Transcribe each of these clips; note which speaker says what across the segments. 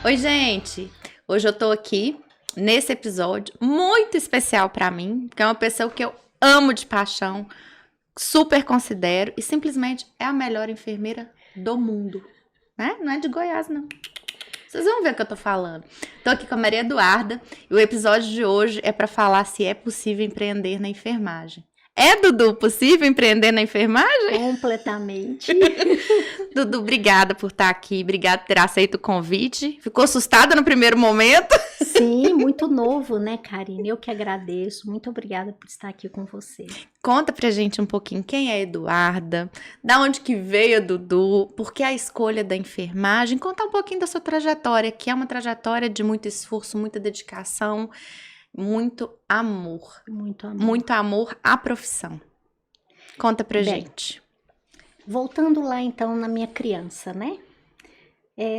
Speaker 1: Oi, gente! Hoje eu tô aqui nesse episódio muito especial pra mim, porque é uma pessoa que eu amo de paixão, super considero e simplesmente é a melhor enfermeira do mundo, né? Não é de Goiás, não. Vocês vão ver o que eu tô falando. Tô aqui com a Maria Eduarda e o episódio de hoje é pra falar se é possível empreender na enfermagem. É, Dudu, possível empreender na enfermagem?
Speaker 2: Completamente.
Speaker 1: Dudu, obrigada por estar aqui, obrigada por ter aceito o convite. Ficou assustada no primeiro momento?
Speaker 2: Sim, muito novo, né, Karine? Eu que agradeço. Muito obrigada por estar aqui com você.
Speaker 1: Conta pra gente um pouquinho quem é a Eduarda, da onde que veio a Dudu, por que a escolha da enfermagem, contar um pouquinho da sua trajetória, que é uma trajetória de muito esforço, muita dedicação, muito amor. Muito amor à profissão. Conta pra gente.
Speaker 2: Voltando lá então na minha criança, né?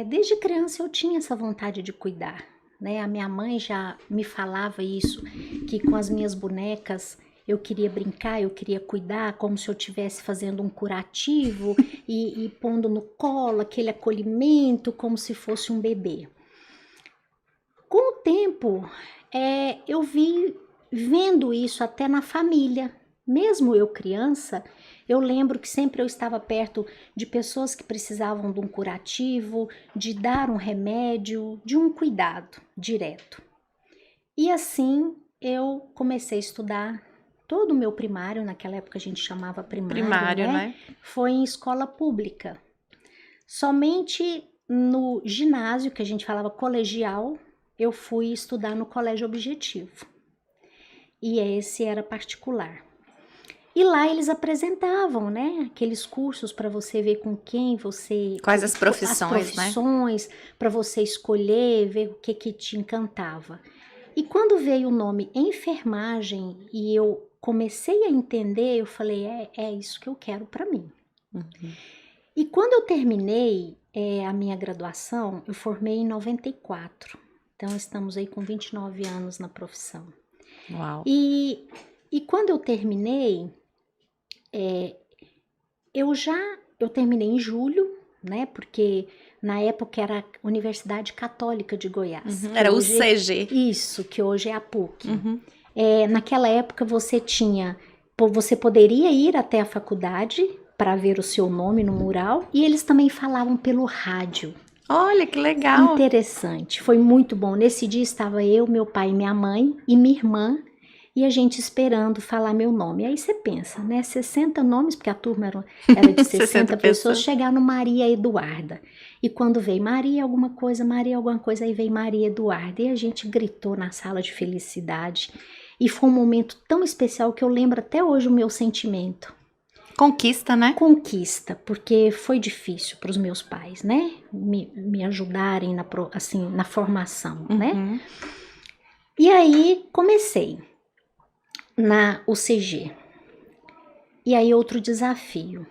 Speaker 2: Desde criança eu tinha essa vontade de cuidar, né? A minha mãe já me falava isso, que com as minhas bonecas eu queria brincar, eu queria cuidar, como se eu estivesse fazendo um curativo e pondo no colo aquele acolhimento, como se fosse um bebê. Com o tempo, eu vi vendo isso até na família. Mesmo eu criança, eu lembro que sempre eu estava perto de pessoas que precisavam de um curativo, de dar um remédio, de um cuidado direto. E assim eu comecei a estudar todo o meu primário, naquela época a gente chamava primário, né? Foi em escola pública. Somente no ginásio, que a gente falava colegial, eu fui estudar no colégio objetivo. E esse era particular. E lá eles apresentavam, né, aqueles cursos para você ver com quem você...
Speaker 1: Quais as profissões,
Speaker 2: né? Para você escolher, ver o que te encantava. E quando veio o nome enfermagem e eu comecei a entender, eu falei, é isso que eu quero para mim.
Speaker 1: Uhum.
Speaker 2: E quando eu terminei a minha graduação, eu formei em 94. Então, estamos aí com 29 anos na profissão.
Speaker 1: Uau!
Speaker 2: E quando eu terminei, eu terminei em julho, né? Porque na época era a Universidade Católica de Goiás.
Speaker 1: Uhum, era o UCG.
Speaker 2: Isso, que hoje é a PUC.
Speaker 1: Uhum.
Speaker 2: Naquela época você poderia ir até a faculdade para ver o seu nome no mural e eles também falavam pelo rádio.
Speaker 1: Olha, que legal!
Speaker 2: Interessante, foi muito bom. Nesse dia estava eu, meu pai, minha mãe e minha irmã e a gente esperando falar meu nome. Aí você pensa, né? 60 nomes, porque a turma era de 60 pessoas, chegar no Maria Eduarda. E quando veio Maria alguma coisa, aí veio Maria Eduarda. E a gente gritou na sala de felicidade. E foi um momento tão especial que eu lembro até hoje o meu sentimento.
Speaker 1: Conquista, né?
Speaker 2: Conquista, porque foi difícil para os meus pais, né? Me ajudarem na formação, né? E aí comecei na UCG. E aí outro desafio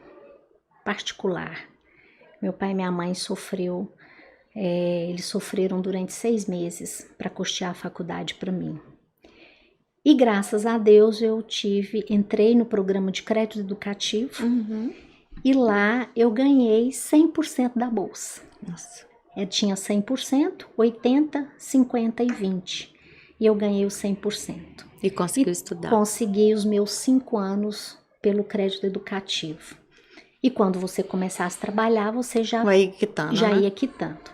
Speaker 2: particular. Meu pai e minha mãe eles sofreram durante 6 meses para custear a faculdade para mim. E graças a Deus entrei no programa de crédito educativo e lá eu ganhei 100% da bolsa.
Speaker 1: Nossa.
Speaker 2: Eu tinha 100%, 80%, 50% e 20%. E eu ganhei o 100%.
Speaker 1: E conseguiu estudar.
Speaker 2: Consegui os meus 5 anos pelo crédito educativo. E quando você começasse a trabalhar, você já ia quitando.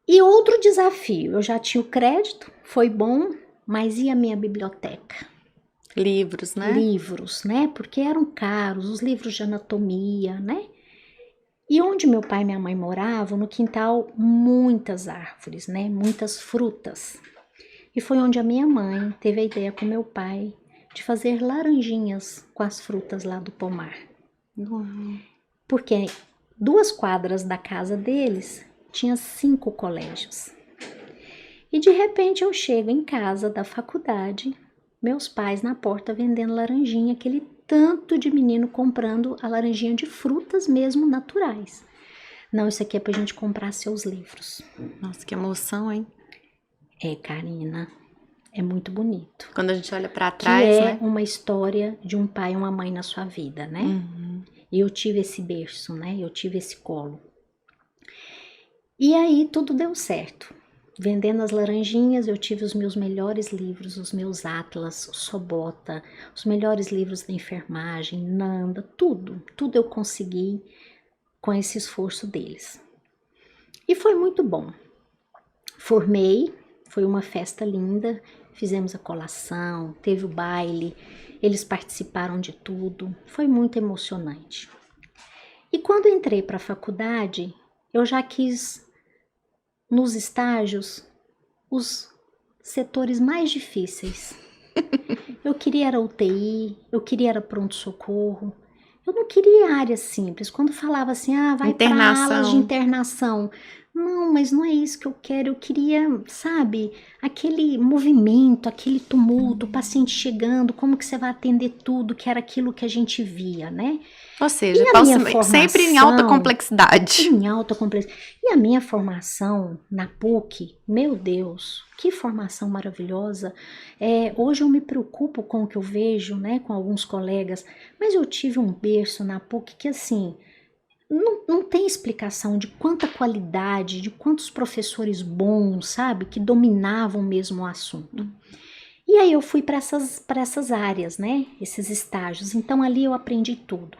Speaker 2: E outro desafio, eu já tinha o crédito, foi bom, mas e a minha biblioteca?
Speaker 1: Livros, né?
Speaker 2: Livros, né? Porque eram caros, os livros de anatomia, né? E onde meu pai e minha mãe moravam, no quintal, muitas árvores, né? Muitas frutas. E foi onde a minha mãe teve a ideia com meu pai de fazer laranjinhas com as frutas lá do pomar.
Speaker 1: Uhum.
Speaker 2: Porque 2 quadras da casa deles tinha 5 colégios. E de repente eu chego em casa da faculdade, meus pais na porta vendendo laranjinha, aquele tanto de menino comprando a laranjinha de frutas mesmo naturais. Não, isso aqui é pra gente comprar seus livros.
Speaker 1: Nossa, que emoção, hein?
Speaker 2: Karina, é muito bonito.
Speaker 1: Quando a gente olha pra trás,
Speaker 2: né? Uma história de um pai e uma mãe na sua vida, né? E eu tive esse berço, né? Eu tive esse colo. E aí tudo deu certo. Vendendo as laranjinhas, eu tive os meus melhores livros, os meus atlas, o Sobota, os melhores livros da enfermagem, Nanda, tudo eu consegui com esse esforço deles. E foi muito bom. Formei, foi uma festa linda, fizemos a colação, teve o baile, eles participaram de tudo, foi muito emocionante. E quando entrei para a faculdade, eu já quis, nos estágios, os setores mais difíceis. Eu queria era UTI, eu queria era pronto-socorro, eu não queria área simples. Quando falava assim, vai para alas de internação. Não, mas não é isso que eu quero. Eu queria, sabe, aquele movimento, aquele tumulto, o paciente chegando, como que você vai atender tudo, que era aquilo que a gente via, né?
Speaker 1: Ou seja, sempre em alta complexidade.
Speaker 2: Em alta complexidade. E a minha formação na PUC, meu Deus, que formação maravilhosa. Hoje eu me preocupo com o que eu vejo, né, com alguns colegas, mas eu tive um berço na PUC que, assim, não tem explicação de quanta qualidade, de quantos professores bons, sabe, que dominavam mesmo o assunto. E aí eu fui para essas áreas, né, esses estágios. Então ali eu aprendi tudo.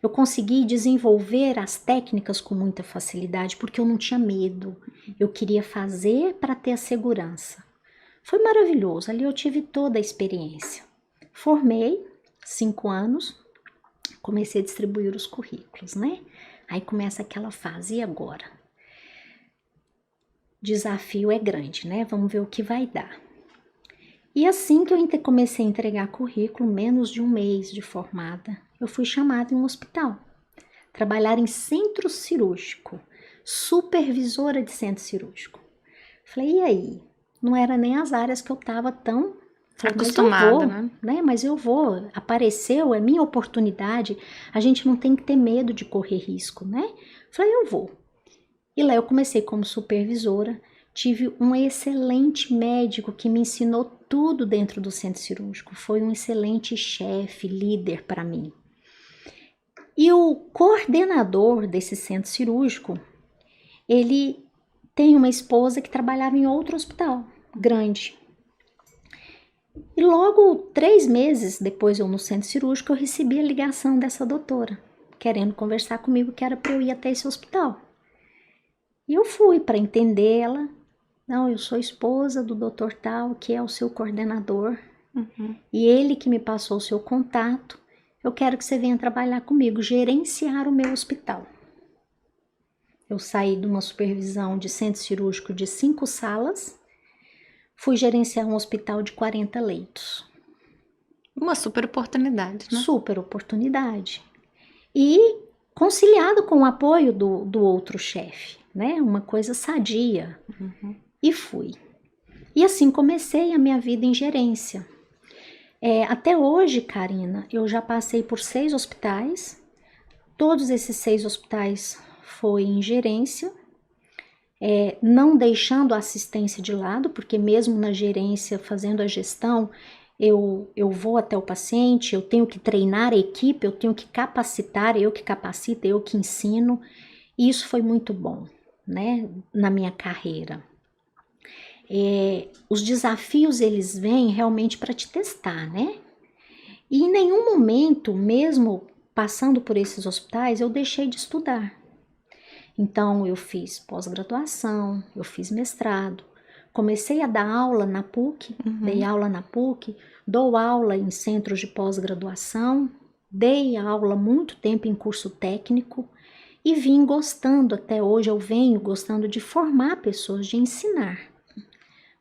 Speaker 2: Eu consegui desenvolver as técnicas com muita facilidade porque eu não tinha medo. Eu queria fazer para ter a segurança. Foi maravilhoso, ali eu tive toda a experiência. Formei, 5 anos, comecei a distribuir os currículos, né? Aí começa aquela fase, e agora? Desafio é grande, né? Vamos ver o que vai dar. E assim que eu comecei a entregar currículo, menos de um mês de formada, eu fui chamada em um hospital. Trabalhar em centro cirúrgico, supervisora de centro cirúrgico. Falei, e aí? Não era nem as áreas que eu estava tão
Speaker 1: acostumada,
Speaker 2: né? Mas eu vou, apareceu, é minha oportunidade, a gente não tem que ter medo de correr risco, né? Falei, eu vou. E lá eu comecei como supervisora, tive um excelente médico que me ensinou tudo dentro do centro cirúrgico, foi um excelente chefe, líder para mim. E o coordenador desse centro cirúrgico, ele tem uma esposa que trabalhava em outro hospital grande. E logo 3 meses depois eu no centro cirúrgico, eu recebi a ligação dessa doutora, querendo conversar comigo, que era para eu ir até esse hospital. E eu fui para entender ela. Não, eu sou esposa do doutor tal, que é o seu coordenador. E ele que me passou o seu contato. Eu quero que você venha trabalhar comigo, gerenciar o meu hospital. Eu saí de uma supervisão de centro cirúrgico de 5 salas, fui gerenciar um hospital de 40 leitos.
Speaker 1: Uma super oportunidade, né?
Speaker 2: Super oportunidade. E conciliado com o apoio do outro chefe, né? Uma coisa sadia. E fui. E assim comecei a minha vida em gerência. Até hoje, Karina, eu já passei por 6 hospitais. Todos esses 6 hospitais foi em gerência, não deixando a assistência de lado, porque mesmo na gerência, fazendo a gestão, eu vou até o paciente, eu tenho que treinar a equipe, eu tenho que capacitar, eu que capacito, eu que ensino. E isso foi muito bom, né, na minha carreira. Os desafios, eles vêm realmente para te testar, né? E em nenhum momento, mesmo passando por esses hospitais, eu deixei de estudar. Então, eu fiz pós-graduação, eu fiz mestrado, comecei a dar aula na PUC, dei aula na PUC, dou aula em centros de pós-graduação, dei aula muito tempo em curso técnico e vim gostando, até hoje eu venho gostando de formar pessoas, de ensinar.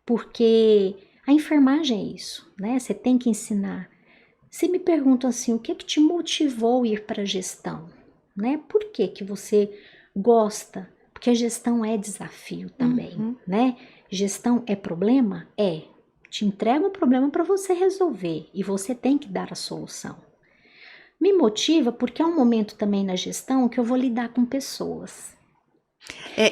Speaker 2: Porque a enfermagem é isso, né? Você tem que ensinar. Você me pergunta assim, o que te motivou a ir para a gestão? Né? Por que você gosta? Porque a gestão é desafio também, né? Gestão é problema? Te entrega um problema para você resolver e você tem que dar a solução. Me motiva porque é um momento também na gestão que eu vou lidar com pessoas.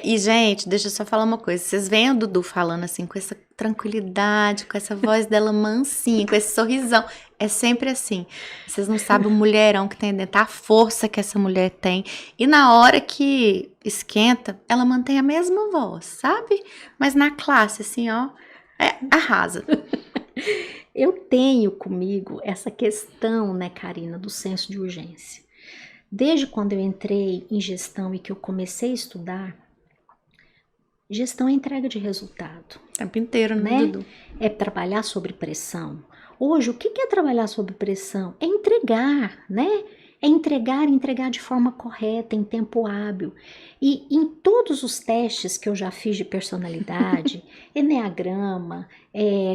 Speaker 1: E, gente, deixa eu só falar uma coisa. Vocês veem a Dudu falando assim, com essa tranquilidade, com essa voz dela mansinha, com esse sorrisão. É sempre assim. Vocês não sabem o mulherão que tem dentro, a força que essa mulher tem. E na hora que esquenta, ela mantém a mesma voz, sabe? Mas na classe, assim, ó, arrasa.
Speaker 2: Eu tenho comigo essa questão, né, Karina, do senso de urgência. Desde quando eu entrei em gestão e que eu comecei a estudar, gestão é entrega de resultado.
Speaker 1: O tempo inteiro,
Speaker 2: né?
Speaker 1: Dudu?
Speaker 2: É trabalhar sob pressão. Hoje, o que é trabalhar sob pressão? É entregar, né? É entregar de forma correta, em tempo hábil. E em todos os testes que eu já fiz de personalidade, Eneagrama,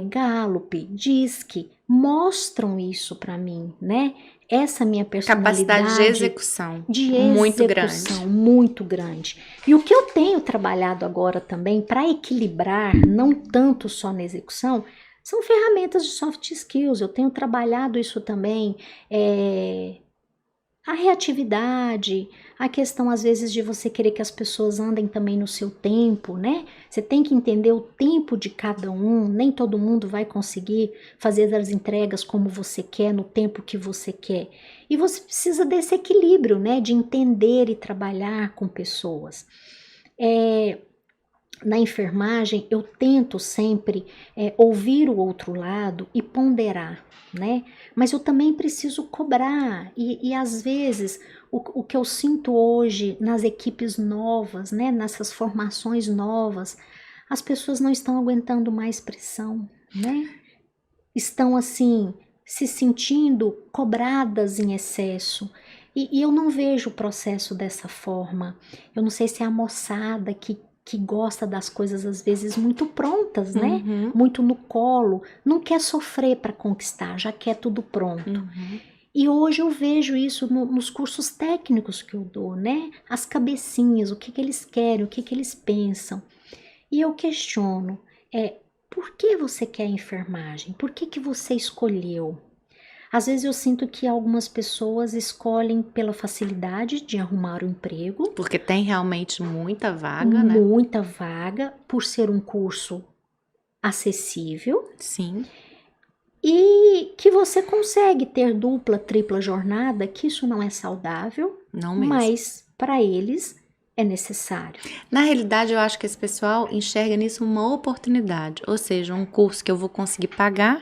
Speaker 2: Gallup, DISC, mostram isso para mim, né? Essa minha personalidade.
Speaker 1: Capacidade de execução. Muito grande.
Speaker 2: Muito grande. E o que eu tenho trabalhado agora também para equilibrar, não tanto só na execução, são ferramentas de soft skills. Eu tenho trabalhado isso também. A reatividade, a questão às vezes de você querer que as pessoas andem também no seu tempo, né? Você tem que entender o tempo de cada um, nem todo mundo vai conseguir fazer as entregas como você quer, no tempo que você quer. E você precisa desse equilíbrio, né? De entender e trabalhar com pessoas. Na enfermagem, eu tento sempre ouvir o outro lado e ponderar, né? Mas eu também preciso cobrar e às vezes o que eu sinto hoje nas equipes novas, né? Nessas formações novas, as pessoas não estão aguentando mais pressão, né? Estão assim se sentindo cobradas em excesso. E eu não vejo o processo dessa forma. Eu não sei se é a moçada que gosta das coisas às vezes muito prontas, né?
Speaker 1: Uhum.
Speaker 2: Muito no colo, não quer sofrer para conquistar, já quer tudo pronto.
Speaker 1: Uhum.
Speaker 2: E hoje eu vejo isso nos cursos técnicos que eu dou, né? As cabecinhas, o que eles querem, o que eles pensam. E eu questiono, por que você quer enfermagem? Por que você escolheu? Às vezes eu sinto que algumas pessoas escolhem pela facilidade de arrumar um emprego.
Speaker 1: Porque tem realmente muita vaga, né?
Speaker 2: Muita vaga, por ser um curso acessível.
Speaker 1: Sim.
Speaker 2: E que você consegue ter dupla, tripla jornada, que isso não é saudável.
Speaker 1: Não mesmo.
Speaker 2: Mas para eles é necessário.
Speaker 1: Na realidade, eu acho que esse pessoal enxerga nisso uma oportunidade. Ou seja, um curso que eu vou conseguir pagar.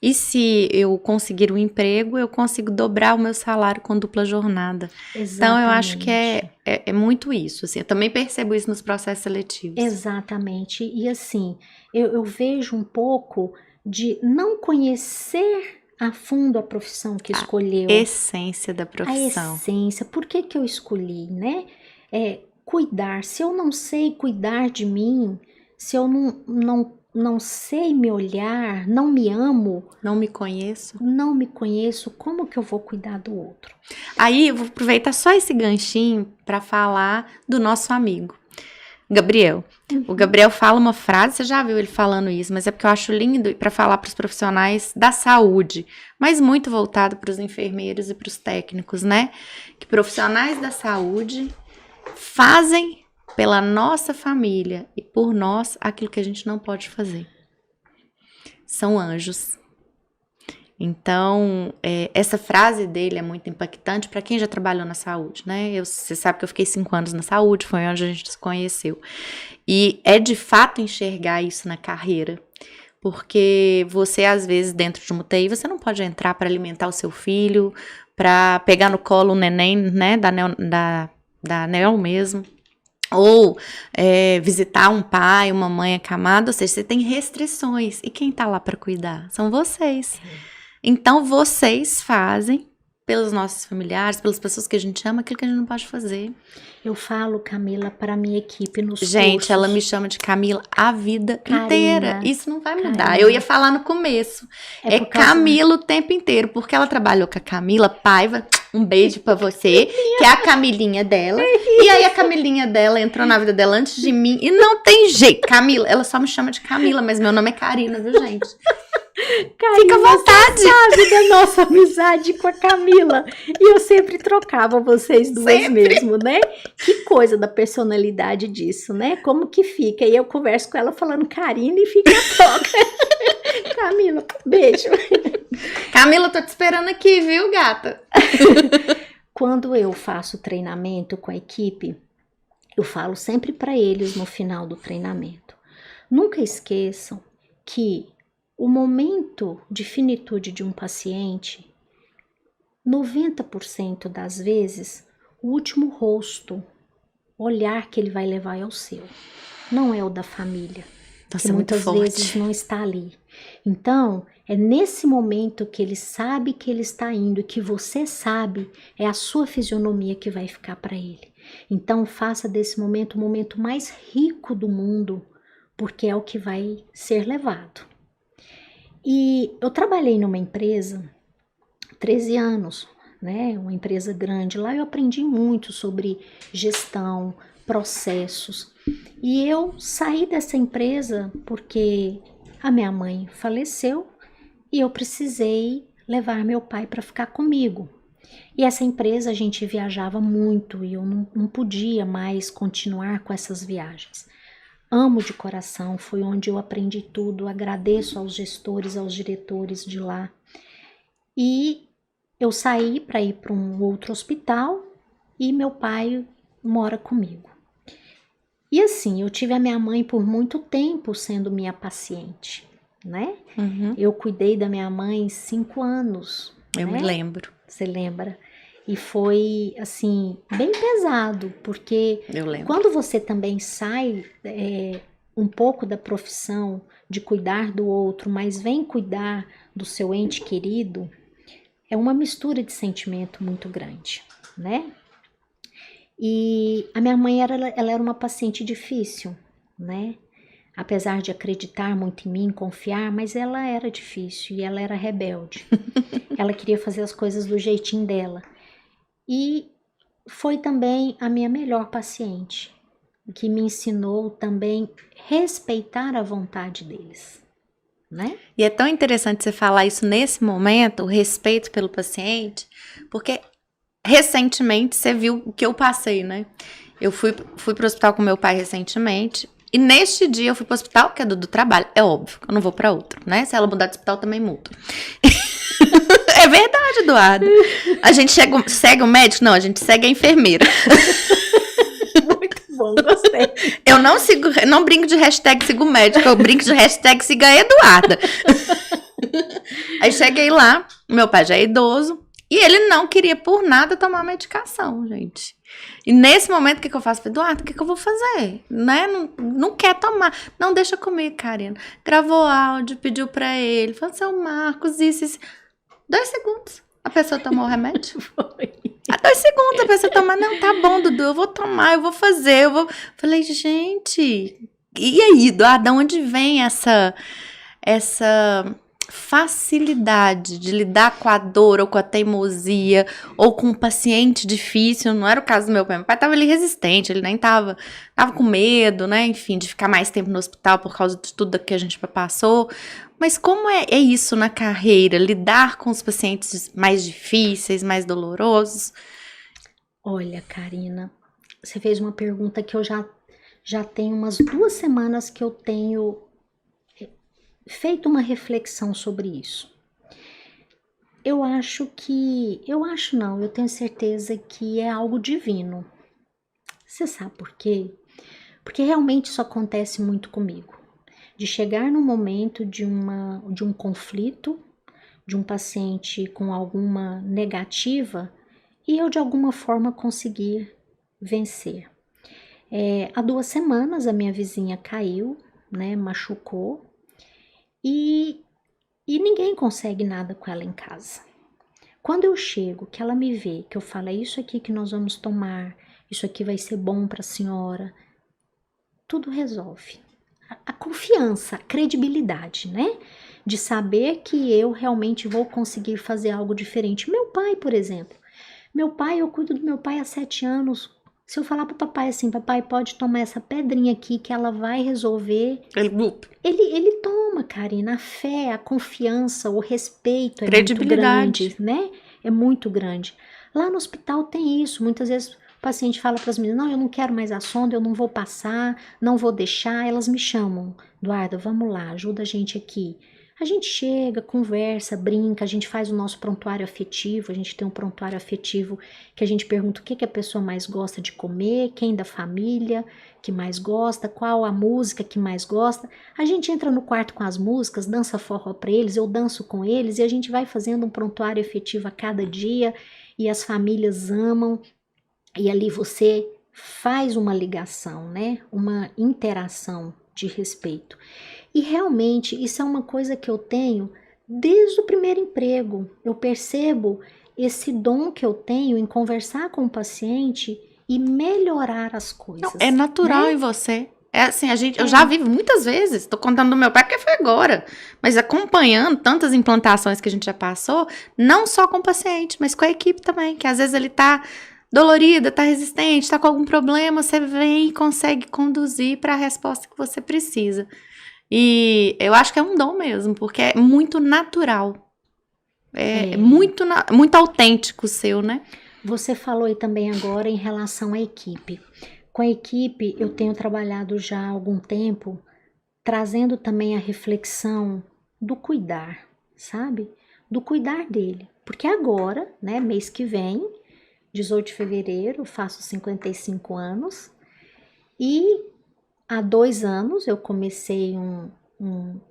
Speaker 1: E se eu conseguir um emprego, eu consigo dobrar o meu salário com dupla jornada.
Speaker 2: Exatamente.
Speaker 1: Então, eu acho que é muito isso. Assim, eu também percebo isso nos processos seletivos.
Speaker 2: Exatamente. E assim, eu vejo um pouco de não conhecer a fundo a profissão que escolheu.
Speaker 1: A essência da profissão.
Speaker 2: A essência. Por que eu escolhi, né? Cuidar. Se eu não sei cuidar de mim, se eu não sei me olhar, não me amo,
Speaker 1: não me conheço,
Speaker 2: como que eu vou cuidar do outro?
Speaker 1: Aí eu vou aproveitar só esse ganchinho para falar do nosso amigo Gabriel. O Gabriel fala uma frase, você já viu ele falando isso, mas é porque eu acho lindo para falar para os profissionais da saúde, mas muito voltado para os enfermeiros e para os técnicos, né? Que profissionais da saúde fazem pela nossa família e por nós aquilo que a gente não pode fazer. São anjos. Então, essa frase dele é muito impactante para quem já trabalhou na saúde, né? Você sabe que eu fiquei 5 anos na saúde, foi onde a gente se conheceu. E é de fato enxergar isso na carreira. Porque você, às vezes, dentro de uma UTI, você não pode entrar para alimentar o seu filho, para pegar no colo o neném, né? Da NEL mesmo. Ou visitar um pai, uma mãe acamada, ou seja, você tem restrições. E quem tá lá para cuidar? São vocês. Então, vocês fazem pelos nossos familiares, pelas pessoas que a gente ama, aquilo que a gente não pode fazer.
Speaker 2: Eu falo, Camila, para a minha equipe nos cursos.
Speaker 1: Gente, ela me chama de Camila a vida inteira. Isso não vai mudar.
Speaker 2: Karina.
Speaker 1: Eu ia falar no começo. É Camila o tempo inteiro, porque ela trabalhou com a Camila Paiva. Um beijo pra você, que é a Camilinha dela. E aí a Camilinha dela entrou na vida dela antes de mim. E não tem jeito. Camila, ela só me chama de Camila, mas meu nome é Karina, viu, gente? Fica à vontade.
Speaker 2: Você sabe da nossa amizade com a Camila. E eu sempre trocava vocês duas
Speaker 1: Sempre.
Speaker 2: mesmo, né? Que coisa da personalidade disso, né? Como que fica? E eu converso com ela falando Karina e fica a troca. Camila, beijo.
Speaker 1: Camila, tô te esperando aqui, viu, gata?
Speaker 2: Quando eu faço treinamento com a equipe, eu falo sempre para eles no final do treinamento. Nunca esqueçam que o momento de finitude de um paciente, 90% das vezes, o último rosto, olhar que ele vai levar é o seu, não é o da família,
Speaker 1: Nossa,
Speaker 2: que
Speaker 1: muito
Speaker 2: muitas
Speaker 1: forte.
Speaker 2: vezes não está ali. Então, é nesse momento que ele sabe que ele está indo, que você sabe, é a sua fisionomia que vai ficar para ele. Então, faça desse momento o momento mais rico do mundo, porque é o que vai ser levado. E eu trabalhei numa empresa 13 anos, né? Uma empresa grande. Lá eu aprendi muito sobre gestão, processos. E eu saí dessa empresa porque a minha mãe faleceu e eu precisei levar meu pai para ficar comigo. E essa empresa a gente viajava muito e eu não podia mais continuar com essas viagens. Amo de coração, foi onde eu aprendi tudo, agradeço aos gestores, aos diretores de lá. E eu saí para ir para um outro hospital e meu pai mora comigo. E assim, eu tive a minha mãe por muito tempo sendo minha paciente, né?
Speaker 1: Uhum.
Speaker 2: Eu cuidei da minha mãe 5 anos.
Speaker 1: Eu
Speaker 2: né?
Speaker 1: me lembro.
Speaker 2: Você lembra? E foi, assim, bem pesado, porque
Speaker 1: Eu lembro.
Speaker 2: quando você também sai um pouco da profissão de cuidar do outro, mas vem cuidar do seu ente querido, é uma mistura de sentimento muito grande, né? E a minha mãe, ela era uma paciente difícil, né? Apesar de acreditar muito em mim, confiar, mas ela era difícil e ela era rebelde. Ela queria fazer as coisas do jeitinho dela. E foi também a minha melhor paciente, que me ensinou também respeitar a vontade deles, né?
Speaker 1: E é tão interessante você falar isso nesse momento, o respeito pelo paciente, porque recentemente você viu o que eu passei, né? Eu fui pro hospital com meu pai recentemente, e neste dia eu fui pro hospital, que é do trabalho. É óbvio, eu não vou pra outro, né? Se ela mudar de hospital, também mudo. É verdade, Eduardo. A gente segue o médico? Não, a gente segue a enfermeira.
Speaker 2: Muito bom, gostei.
Speaker 1: Eu não brinco de hashtag sigo médico, eu brinco de hashtag siga a Eduarda. Aí cheguei lá, meu pai já é idoso, e ele não queria por nada tomar medicação, gente. E nesse momento, o que eu faço? Eduardo, o que eu vou fazer? Né? Não quer tomar. Não, deixa comigo, Karina. Gravou áudio, pediu pra ele. Falou, seu Marcos, isso. 2 segundos. A pessoa tomou o remédio?
Speaker 2: Foi.
Speaker 1: Há 2 segundos a pessoa toma. Não, tá bom, Dudu, eu vou tomar, eu vou fazer. Falei, gente, e aí, Eduardo, de onde vem essa facilidade de lidar com a dor ou com a teimosia ou com um paciente difícil? Não era o caso do meu pai. Meu pai tava ali resistente, ele nem tava com medo, né? Enfim, de ficar mais tempo no hospital por causa de tudo que a gente passou. Mas como é isso na carreira? Lidar com os pacientes mais difíceis, mais dolorosos?
Speaker 2: Olha, Karina, você fez uma pergunta que eu já tenho umas 2 semanas que eu tenho feito uma reflexão sobre isso. Eu tenho certeza que é algo divino. Você sabe por quê? Porque realmente isso acontece muito comigo. De chegar no momento de um conflito, de um paciente com alguma negativa, e eu de alguma forma conseguir vencer. Há 2 semanas a minha vizinha caiu, né, machucou, e ninguém consegue nada com ela em casa. Quando eu chego, que ela me vê, que eu falo, é isso aqui que nós vamos tomar, isso aqui vai ser bom para a senhora, tudo resolve. A confiança, a credibilidade, né? De saber que eu realmente vou conseguir fazer algo diferente. Meu pai, por exemplo. Eu cuido do meu pai há 7 anos, Se eu falar pro papai assim, papai, pode tomar essa pedrinha aqui que ela vai resolver. Ele toma, Karina. A fé, a confiança, o respeito é muito grande, né? É muito grande. Lá no hospital tem isso. Muitas vezes o paciente fala para as meninas, não, eu não quero mais a sonda, eu não vou passar, não vou deixar. Elas me chamam, Eduarda, vamos lá, ajuda a gente aqui. A gente chega, conversa, brinca, a gente faz o nosso prontuário afetivo, a gente tem um prontuário afetivo que a gente pergunta o que a pessoa mais gosta de comer, quem da família que mais gosta, qual a música que mais gosta. A gente entra no quarto com as músicas, dança forró para eles, eu danço com eles e a gente vai fazendo um prontuário afetivo a cada dia e as famílias amam e ali você faz uma ligação, né? Uma interação de respeito. E realmente isso é uma coisa que eu tenho desde o primeiro emprego. Eu percebo esse dom que eu tenho em conversar com o paciente e melhorar as coisas.
Speaker 1: Não, é natural, né? Em você. É assim, eu já vi muitas vezes, tô contando do meu pai porque foi agora, mas acompanhando tantas implantações que a gente já passou, não só com o paciente, mas com a equipe também, que às vezes ele tá dolorida, tá resistente, tá com algum problema, você vem e consegue conduzir para a resposta que você precisa. E eu acho que é um dom mesmo, porque é muito natural. É muito autêntico o seu, né?
Speaker 2: Você falou aí também agora em relação à equipe. Com a equipe, eu tenho trabalhado já há algum tempo, trazendo também a reflexão do cuidar, sabe? Do cuidar dele. Porque agora, né, mês que vem, 18 de fevereiro, faço 55 anos e há 2 anos eu comecei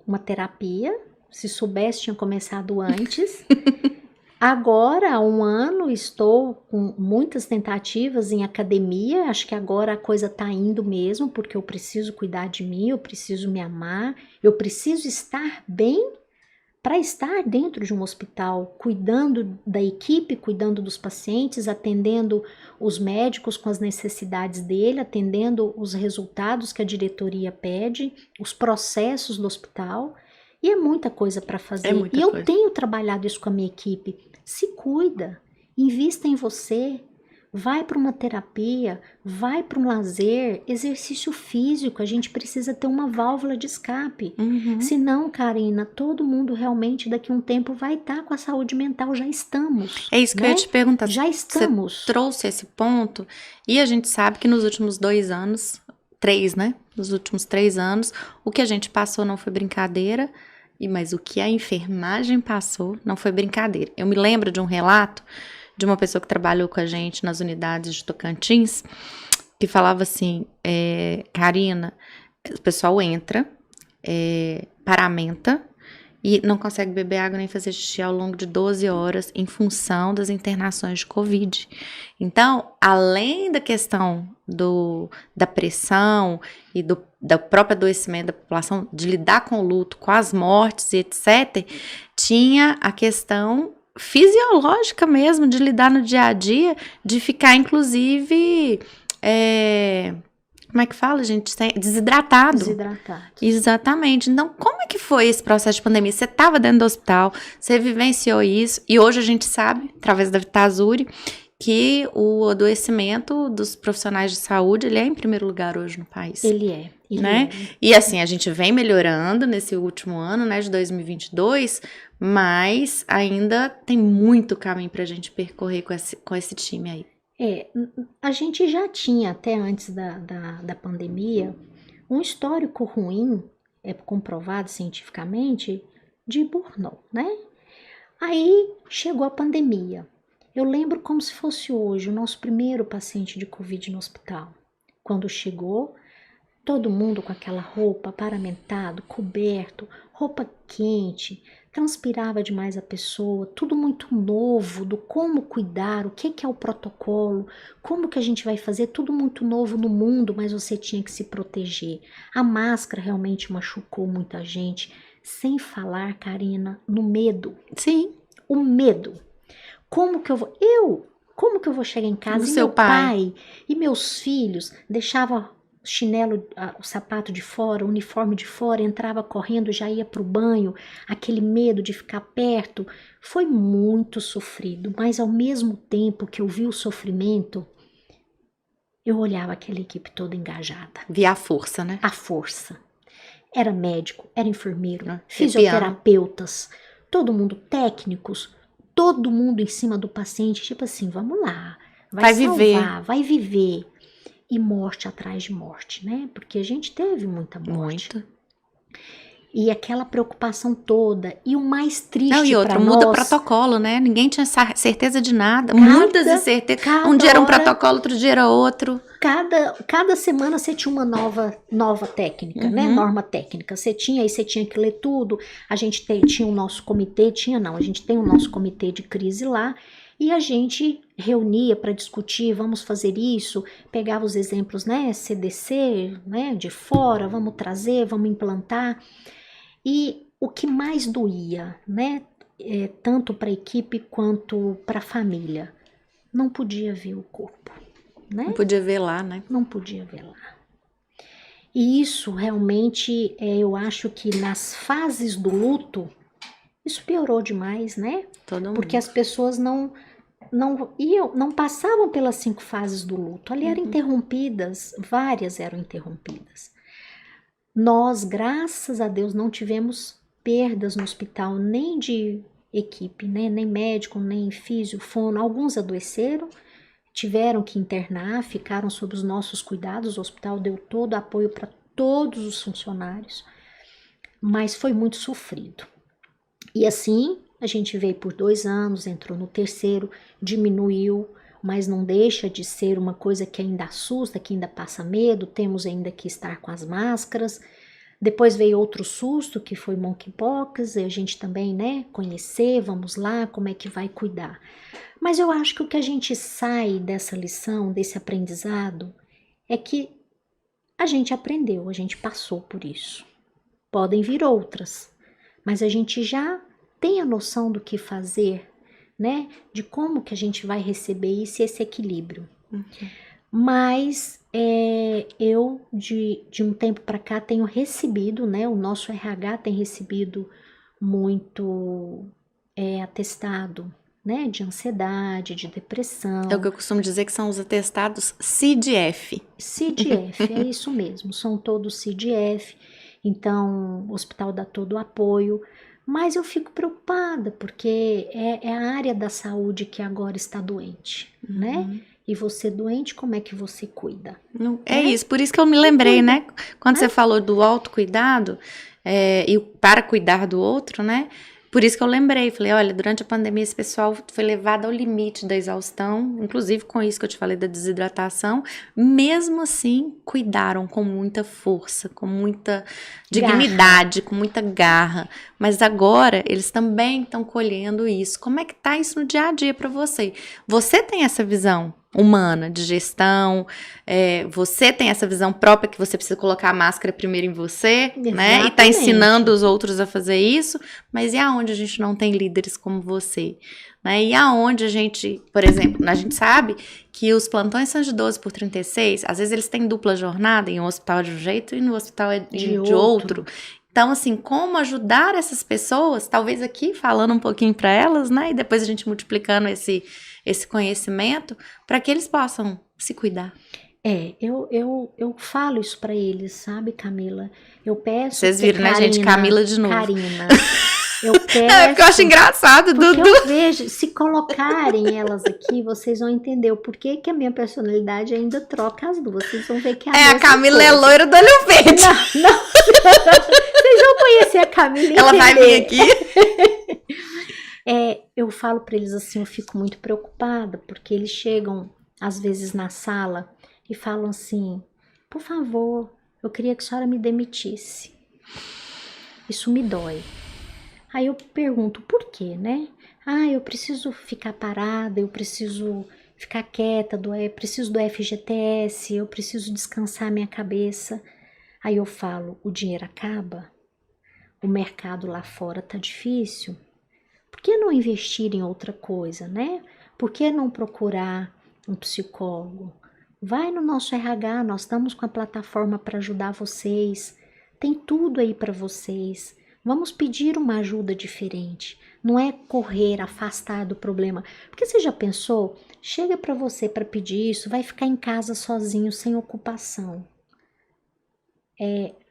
Speaker 2: uma terapia. Se soubesse, tinha começado antes. Agora, há 1 ano, estou com muitas tentativas em academia. Acho que agora a coisa está indo mesmo, porque eu preciso cuidar de mim, eu preciso me amar, eu preciso estar bem para estar dentro de um hospital, cuidando da equipe, cuidando dos pacientes, atendendo os médicos com as necessidades dele, atendendo os resultados que a diretoria pede, os processos do hospital. E é muita coisa para fazer. E eu tenho trabalhado isso com a minha equipe. Se cuida, invista em você, vai para uma terapia, vai para um lazer, exercício físico. A gente precisa ter uma válvula de escape. Senão, Karina, todo mundo realmente daqui a um tempo vai estar com a saúde mental. Já estamos.
Speaker 1: É isso que eu ia te perguntar.
Speaker 2: Já estamos.
Speaker 1: Você trouxe esse ponto e a gente sabe que nos últimos 2 anos, 3, né? Nos últimos 3 anos, o que a gente passou não foi brincadeira, mas o que a enfermagem passou não foi brincadeira. Eu me lembro de um relato de uma pessoa que trabalhou com a gente nas unidades de Tocantins, que falava assim, Karina, o pessoal entra, paramenta e não consegue beber água nem fazer xixi ao longo de 12 horas em função das internações de Covid. Então, além da questão da pressão e do próprio adoecimento da população, de lidar com o luto, com as mortes e etc., tinha a questão fisiológica mesmo, de lidar no dia a dia, de ficar, inclusive, como é que fala, gente? Desidratado. Exatamente. Então, como é que foi esse processo de pandemia? Você estava dentro do hospital, você vivenciou isso, e hoje a gente sabe, através da Vitazuri, que o adoecimento dos profissionais de saúde, ele é em primeiro lugar hoje no país.
Speaker 2: Ele é.
Speaker 1: Né? E assim, a gente vem melhorando nesse último ano, né, de 2022, mas ainda tem muito caminho pra gente percorrer com esse time aí.
Speaker 2: A gente já tinha, até antes da pandemia, um histórico ruim, comprovado cientificamente, de burnout, né? Aí chegou a pandemia. Eu lembro como se fosse hoje o nosso primeiro paciente de Covid no hospital. Quando chegou, todo mundo com aquela roupa, paramentado, coberto, roupa quente, transpirava demais a pessoa, tudo muito novo, do como cuidar, o que é o protocolo, como que a gente vai fazer, tudo muito novo no mundo, mas você tinha que se proteger. A máscara realmente machucou muita gente, sem falar, Karina, no medo.
Speaker 1: Sim.
Speaker 2: O medo. Como que eu vou chegar em casa e meu pai e meus filhos deixava chinelo, o sapato de fora, o uniforme de fora, entrava correndo, já ia pro banho, aquele medo de ficar perto, foi muito sofrido, mas ao mesmo tempo que eu vi o sofrimento, eu olhava aquela equipe toda engajada.
Speaker 1: Via a força, né?
Speaker 2: A força. Era médico, era enfermeiro,
Speaker 1: Arrepiando.
Speaker 2: fisioterapeutas, todo mundo técnicos, todo mundo em cima do paciente, tipo assim, vamos lá,
Speaker 1: Vai
Speaker 2: salvar,
Speaker 1: viver.
Speaker 2: vai viver. E morte atrás de morte, né? Porque a gente teve muita morte.
Speaker 1: Muito.
Speaker 2: E aquela preocupação toda. E o mais
Speaker 1: Não,
Speaker 2: triste
Speaker 1: e
Speaker 2: para
Speaker 1: outro, muda
Speaker 2: nós...
Speaker 1: protocolo, né? Ninguém tinha certeza de nada.
Speaker 2: Cada-
Speaker 1: Muitas incertezas. Um dia era um
Speaker 2: cada hora-
Speaker 1: protocolo, outro dia era outro.
Speaker 2: Cada semana você tinha uma nova técnica, né?
Speaker 1: Uhum.
Speaker 2: Norma técnica. Você tinha que ler tudo. A gente tinha o nosso comitê, a gente tem o nosso comitê de crise lá. E a gente reunia para discutir, vamos fazer isso, pegava os exemplos, né? CDC, né? De fora, vamos trazer, vamos implantar. E o que mais doía, né? Tanto para a equipe quanto para a família, não podia ver o corpo, né?
Speaker 1: Não podia ver lá, né?
Speaker 2: Não podia ver lá. E isso realmente, eu acho que nas fases do luto, isso piorou demais, né?
Speaker 1: Todo mundo.
Speaker 2: Porque as pessoas não passavam pelas 5 fases do luto. Ali eram interrompidas, várias eram interrompidas. Nós, graças a Deus, não tivemos perdas no hospital, nem de equipe, né? Nem médico, nem físio, fono. Alguns adoeceram, tiveram que internar, ficaram sob os nossos cuidados. O hospital deu todo o apoio para todos os funcionários, mas foi muito sofrido. E assim, a gente veio por 2 anos, entrou no 3º, diminuiu, mas não deixa de ser uma coisa que ainda assusta, que ainda passa medo, temos ainda que estar com as máscaras. Depois veio outro susto, que foi monkeypox, e a gente também, né, conhecer, vamos lá, como é que vai cuidar. Mas eu acho que o que a gente sai dessa lição, desse aprendizado, é que a gente aprendeu, a gente passou por isso. Podem vir outras, mas a gente já tem a noção do que fazer, né? De como que a gente vai receber isso e esse equilíbrio. Mas eu, de um tempo para cá, tenho recebido, né? O nosso RH tem recebido muito atestado, né? De ansiedade, de depressão.
Speaker 1: É o que eu costumo dizer que são os atestados CIDF.
Speaker 2: CIDF, é isso mesmo, são todos CIDF. Então, o hospital dá todo o apoio. Mas eu fico preocupada, porque é a área da saúde que agora está doente, né? E você doente, como é que você cuida?
Speaker 1: É isso, por isso que eu me lembrei, né? Quando você falou do autocuidado e para cuidar do outro, né? Por isso que eu lembrei, falei, olha, durante a pandemia esse pessoal foi levado ao limite da exaustão, inclusive com isso que eu te falei da desidratação, mesmo assim cuidaram com muita força, com muita dignidade, com muita garra, mas agora eles também estão colhendo isso. Como é que tá isso no dia a dia para você? Você tem essa visão humana, de gestão, você tem essa visão própria que você precisa colocar a máscara primeiro em você, né? E tá ensinando os outros a fazer isso, mas e aonde a gente não tem líderes como você? Né? E aonde a gente, por exemplo, a gente sabe que os plantões são de 12/36, às vezes eles têm dupla jornada, em um hospital de um jeito e no hospital de outro. Então, assim, como ajudar essas pessoas, talvez aqui falando um pouquinho para elas, né? E depois a gente multiplicando esse conhecimento para que eles possam se cuidar.
Speaker 2: Eu falo isso para eles, sabe, Camila? Eu peço.
Speaker 1: Vocês viram, né, gente? Camila de novo.
Speaker 2: Karina. Eu peço.
Speaker 1: É porque eu acho engraçado, Dudu.
Speaker 2: Eu vejo, se colocarem elas aqui, vocês vão entender o porquê que a minha personalidade ainda troca as duas. Vocês vão ver que a
Speaker 1: Camila é loira do olho verde.
Speaker 2: Não. Vocês vão conhecer a Camila.
Speaker 1: Ela vai vir aqui.
Speaker 2: Eu falo para eles assim, eu fico muito preocupada, porque eles chegam, às vezes, na sala e falam assim, por favor, eu queria que a senhora me demitisse. Isso me dói. Aí eu pergunto, por quê, né? Eu preciso ficar parada, eu preciso ficar quieta, preciso do FGTS, eu preciso descansar minha cabeça. Aí eu falo, o dinheiro acaba, o mercado lá fora tá difícil. Por que não investir em outra coisa, né? Por que não procurar um psicólogo? Vai no nosso RH, nós estamos com a plataforma para ajudar vocês. Tem tudo aí para vocês. Vamos pedir uma ajuda diferente. Não é correr, afastar do problema. Porque você já pensou? Chega para você para pedir isso, vai ficar em casa sozinho, sem ocupação.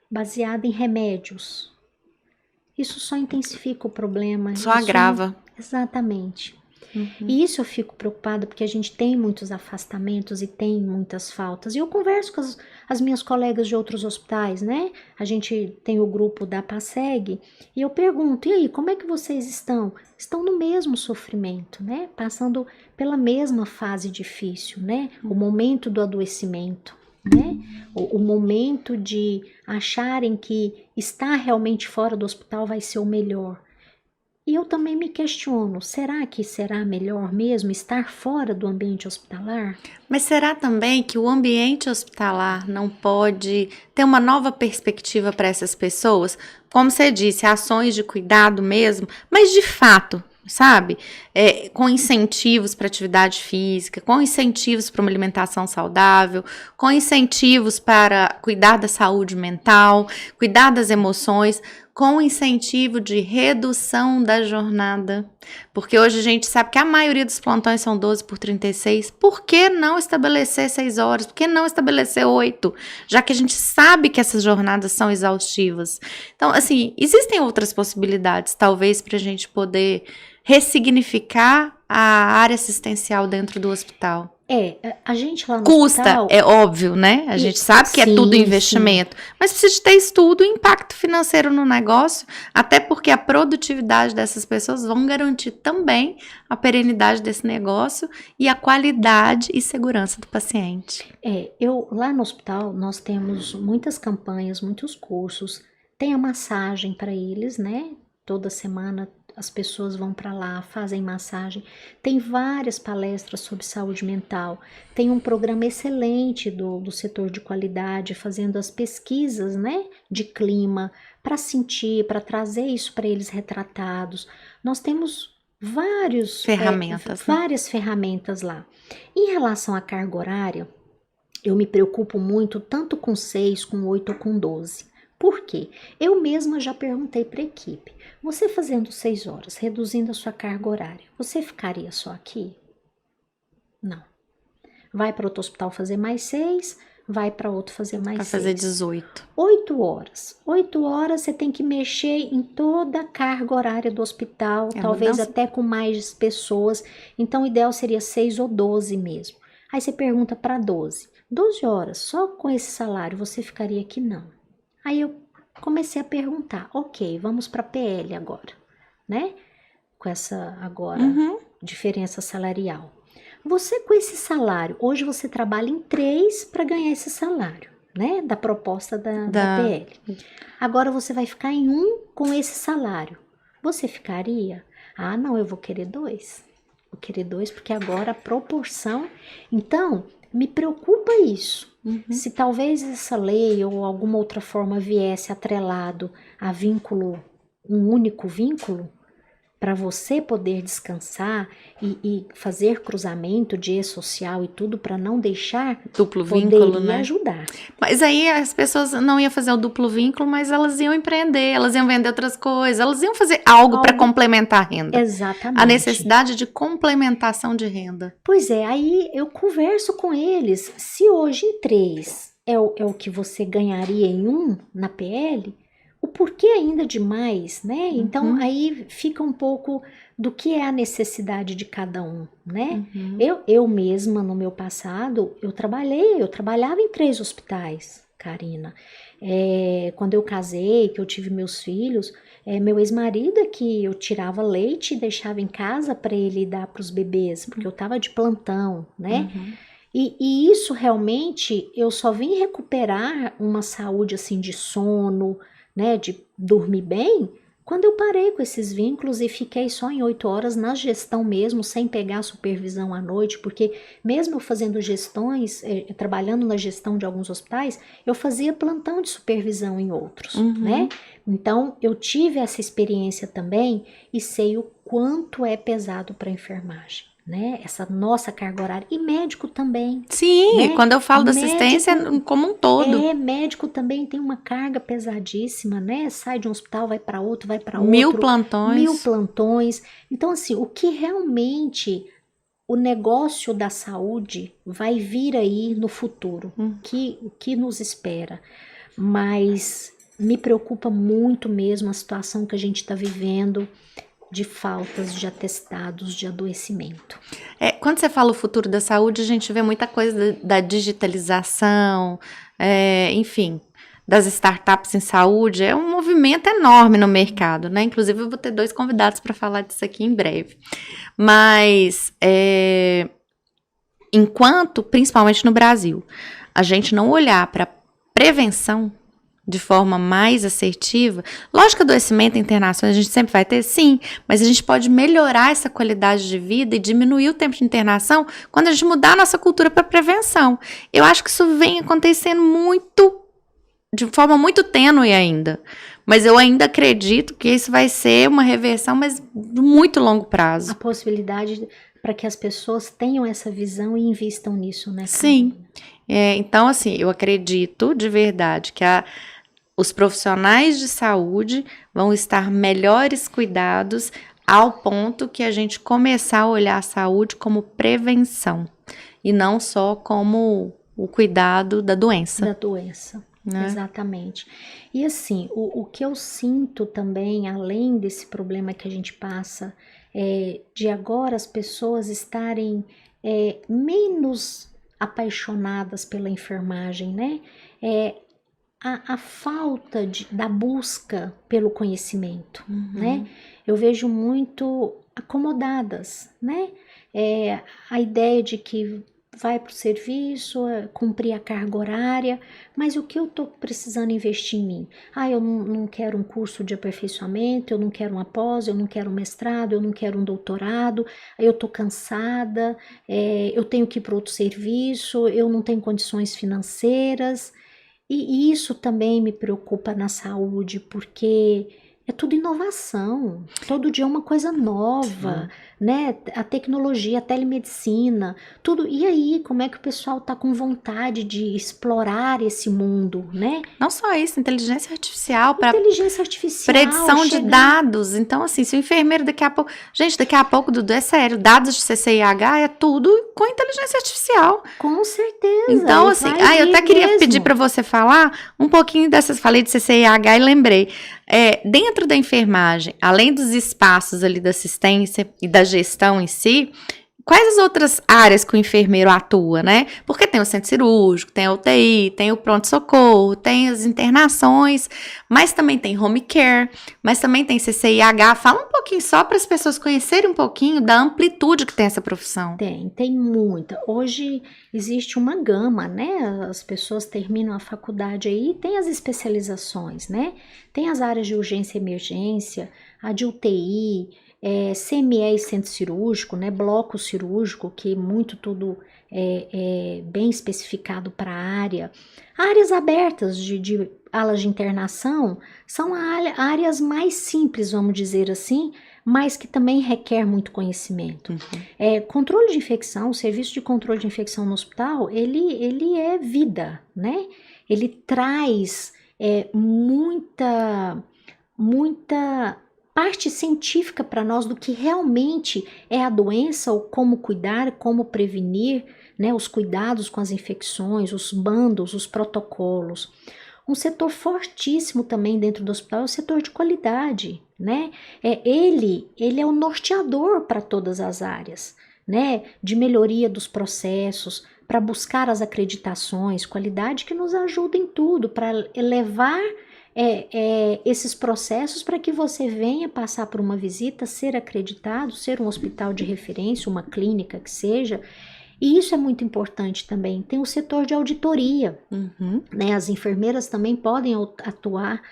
Speaker 2: Baseado em remédios. Isso só intensifica o problema.
Speaker 1: Só agrava.
Speaker 2: Exatamente. E isso eu fico preocupada porque a gente tem muitos afastamentos e tem muitas faltas. E eu converso com as minhas colegas de outros hospitais, né? A gente tem o grupo da PASEG e eu pergunto, e aí, como é que vocês estão? Estão no mesmo sofrimento, né? Passando pela mesma fase difícil, né? O momento do adoecimento, né? O momento de acharem que estar realmente fora do hospital vai ser o melhor. E eu também me questiono, será que será melhor mesmo estar fora do ambiente hospitalar?
Speaker 1: Mas será também que o ambiente hospitalar não pode ter uma nova perspectiva para essas pessoas? Como você disse, ações de cuidado mesmo, mas de fato, sabe? Com incentivos para atividade física, com incentivos para uma alimentação saudável, com incentivos para cuidar da saúde mental, cuidar das emoções, com incentivo de redução da jornada. Porque hoje a gente sabe que a maioria dos plantões são 12/36. Por que não estabelecer 6 horas? Por que não estabelecer 8? Já que a gente sabe que essas jornadas são exaustivas. Então, assim, existem outras possibilidades, talvez, para a gente poder ressignificar a área assistencial dentro do hospital.
Speaker 2: A gente lá no
Speaker 1: Custa,
Speaker 2: hospital...
Speaker 1: é óbvio, né? A gente sabe que é tudo investimento, mas precisa ter estudo, impacto financeiro no negócio, até porque a produtividade dessas pessoas vão garantir também a perenidade desse negócio e a qualidade e segurança do paciente.
Speaker 2: Lá no hospital, nós temos muitas campanhas, muitos cursos, tem a massagem para eles, né? Toda semana as pessoas vão para lá, fazem massagem. Tem várias palestras sobre saúde mental. Tem um programa excelente do setor de qualidade, fazendo as pesquisas, né, de clima, para sentir, para trazer isso para eles retratados. Nós temos várias ferramentas lá. Em relação à carga horária, eu me preocupo muito tanto com 6, com 8 ou com 12. Por quê? Eu mesma já perguntei para a equipe, você fazendo 6 horas, reduzindo a sua carga horária, você ficaria só aqui? Não. Vai para outro hospital fazer mais 6, vai para outro fazer mais 6.
Speaker 1: Vai fazer 18.
Speaker 2: 8 horas. 8 horas você tem que mexer em toda a carga horária do hospital, talvez até com mais pessoas. Então, o ideal seria 6 ou 12 mesmo. Aí você pergunta para 12. 12 horas, só com esse salário, você ficaria aqui? Não. Aí eu comecei a perguntar, ok, vamos para a PL agora, né? Com essa agora diferença salarial. Você com esse salário, hoje você trabalha em 3 para ganhar esse salário, né? Da proposta da PL. Agora você vai ficar em 1 com esse salário. Você ficaria? Ah, não, eu vou querer 2. Vou querer 2 porque agora a proporção... Então, me preocupa isso. Se talvez essa lei ou alguma outra forma viesse atrelado a vínculo, um único vínculo, para você poder descansar e fazer cruzamento de e-social e tudo para não deixar,
Speaker 1: duplo vínculo, né?
Speaker 2: Ajudar.
Speaker 1: Mas aí as pessoas não iam fazer o duplo vínculo, mas elas iam empreender, elas iam vender outras coisas, elas iam fazer algo para complementar a renda.
Speaker 2: Exatamente.
Speaker 1: A necessidade de complementação de renda.
Speaker 2: Pois é, aí eu converso com eles, se hoje em 3 é o que você ganharia em 1 na PL, o porquê ainda de mais, né? Então, aí fica um pouco do que é a necessidade de cada um, né? Eu mesma, no meu passado, eu trabalhava em 3 hospitais, Karina. Quando eu casei, que eu tive meus filhos, meu ex-marido é que eu tirava leite e deixava em casa para ele dar para os bebês, porque eu estava de plantão, né? E isso realmente, eu só vim recuperar uma saúde assim de sono, né, de dormir bem, quando eu parei com esses vínculos e fiquei só em 8 horas na gestão mesmo, sem pegar supervisão à noite, porque mesmo eu fazendo gestões, trabalhando na gestão de alguns hospitais, eu fazia plantão de supervisão em outros, né? Então, eu tive essa experiência também e sei o quanto é pesado para a enfermagem, né? Essa nossa carga horária. E médico também.
Speaker 1: Sim,
Speaker 2: né?
Speaker 1: quando eu falo da
Speaker 2: Médico,
Speaker 1: assistência, como um todo.
Speaker 2: Médico também tem uma carga pesadíssima, né? Sai de um hospital, vai para outro, vai para
Speaker 1: 1000
Speaker 2: outro. 1000
Speaker 1: plantões.
Speaker 2: plantões. Então, assim, o que realmente o negócio da saúde vai vir aí no futuro, o que nos espera. Mas me preocupa muito mesmo a situação que a gente está vivendo de faltas de atestados de adoecimento.
Speaker 1: Quando você fala o futuro da saúde, a gente vê muita coisa da digitalização, enfim, das startups em saúde. É um movimento enorme no mercado, né? Inclusive, eu vou ter 2 convidados para falar disso aqui em breve. Mas, enquanto, principalmente no Brasil, a gente não olhar para prevenção de forma mais assertiva, lógico que adoecimento e internações a gente sempre vai ter, sim, mas a gente pode melhorar essa qualidade de vida e diminuir o tempo de internação quando a gente mudar a nossa cultura para prevenção. Eu acho que isso vem acontecendo de forma muito tênue ainda, mas eu ainda acredito que isso vai ser uma reversão, mas de muito longo prazo.
Speaker 2: A possibilidade para que as pessoas tenham essa visão e invistam nisso, né?
Speaker 1: Sim. Então, assim, eu acredito de verdade que os profissionais de saúde vão estar melhores cuidados ao ponto que a gente começar a olhar a saúde como prevenção e não só como o cuidado da doença.
Speaker 2: Da doença, né? Exatamente. E assim, o que eu sinto também, além desse problema que a gente passa, de agora as pessoas estarem menos apaixonadas pela enfermagem, né? A falta da busca pelo conhecimento, né? Eu vejo muito acomodadas, né? A ideia de que vai para o serviço, cumprir a carga horária, mas o que eu estou precisando investir em mim? Eu não quero um curso de aperfeiçoamento, eu não quero uma pós, eu não quero um mestrado, eu não quero um doutorado, eu estou cansada, eu tenho que ir para outro serviço, eu não tenho condições financeiras. E isso também me preocupa na saúde, porque é tudo inovação, todo dia é uma coisa nova, né? A tecnologia, a telemedicina, tudo. E aí, como é que o pessoal tá com vontade de explorar esse mundo, né?
Speaker 1: Não só isso, inteligência artificial para
Speaker 2: predição
Speaker 1: de dados. Então, assim, se o enfermeiro daqui a pouco... Gente, daqui a pouco, Dudu, é sério, dados de CCIH é tudo com inteligência artificial.
Speaker 2: Com certeza.
Speaker 1: Então, assim, eu até queria pedir para você falar um pouquinho dessas... Falei de CCIH e lembrei. Dentro da enfermagem, além dos espaços ali da assistência e da gestão em si, quais as outras áreas que o enfermeiro atua, né? Porque tem o centro cirúrgico, tem a UTI, tem o pronto-socorro, tem as internações, mas também tem home care, mas também tem CCIH. Fala um pouquinho só para as pessoas conhecerem um pouquinho da amplitude que tem essa profissão.
Speaker 2: Tem muita. Hoje existe uma gama, né? As pessoas terminam a faculdade aí, tem as especializações, né? Tem as áreas de urgência e emergência, a de UTI, CME e centro cirúrgico, né, bloco cirúrgico, que muito tudo é bem especificado para a área. Áreas abertas de alas de internação são áreas mais simples, vamos dizer assim, mas que também requer muito conhecimento. Controle de infecção, o serviço de controle de infecção no hospital, ele é vida, né? Ele traz muita parte científica para nós do que realmente é a doença, ou como cuidar, como prevenir, né, os cuidados com as infecções, os bandos, os protocolos. Um setor fortíssimo também dentro do hospital é o setor de qualidade, né? Ele é o norteador para todas as áreas, né, de melhoria dos processos, para buscar as acreditações, qualidade que nos ajuda em tudo, para elevar esses processos para que você venha passar por uma visita, ser acreditado, ser um hospital de referência, uma clínica que seja. E isso é muito importante também. Tem o setor de auditoria, né? As enfermeiras também podem atuar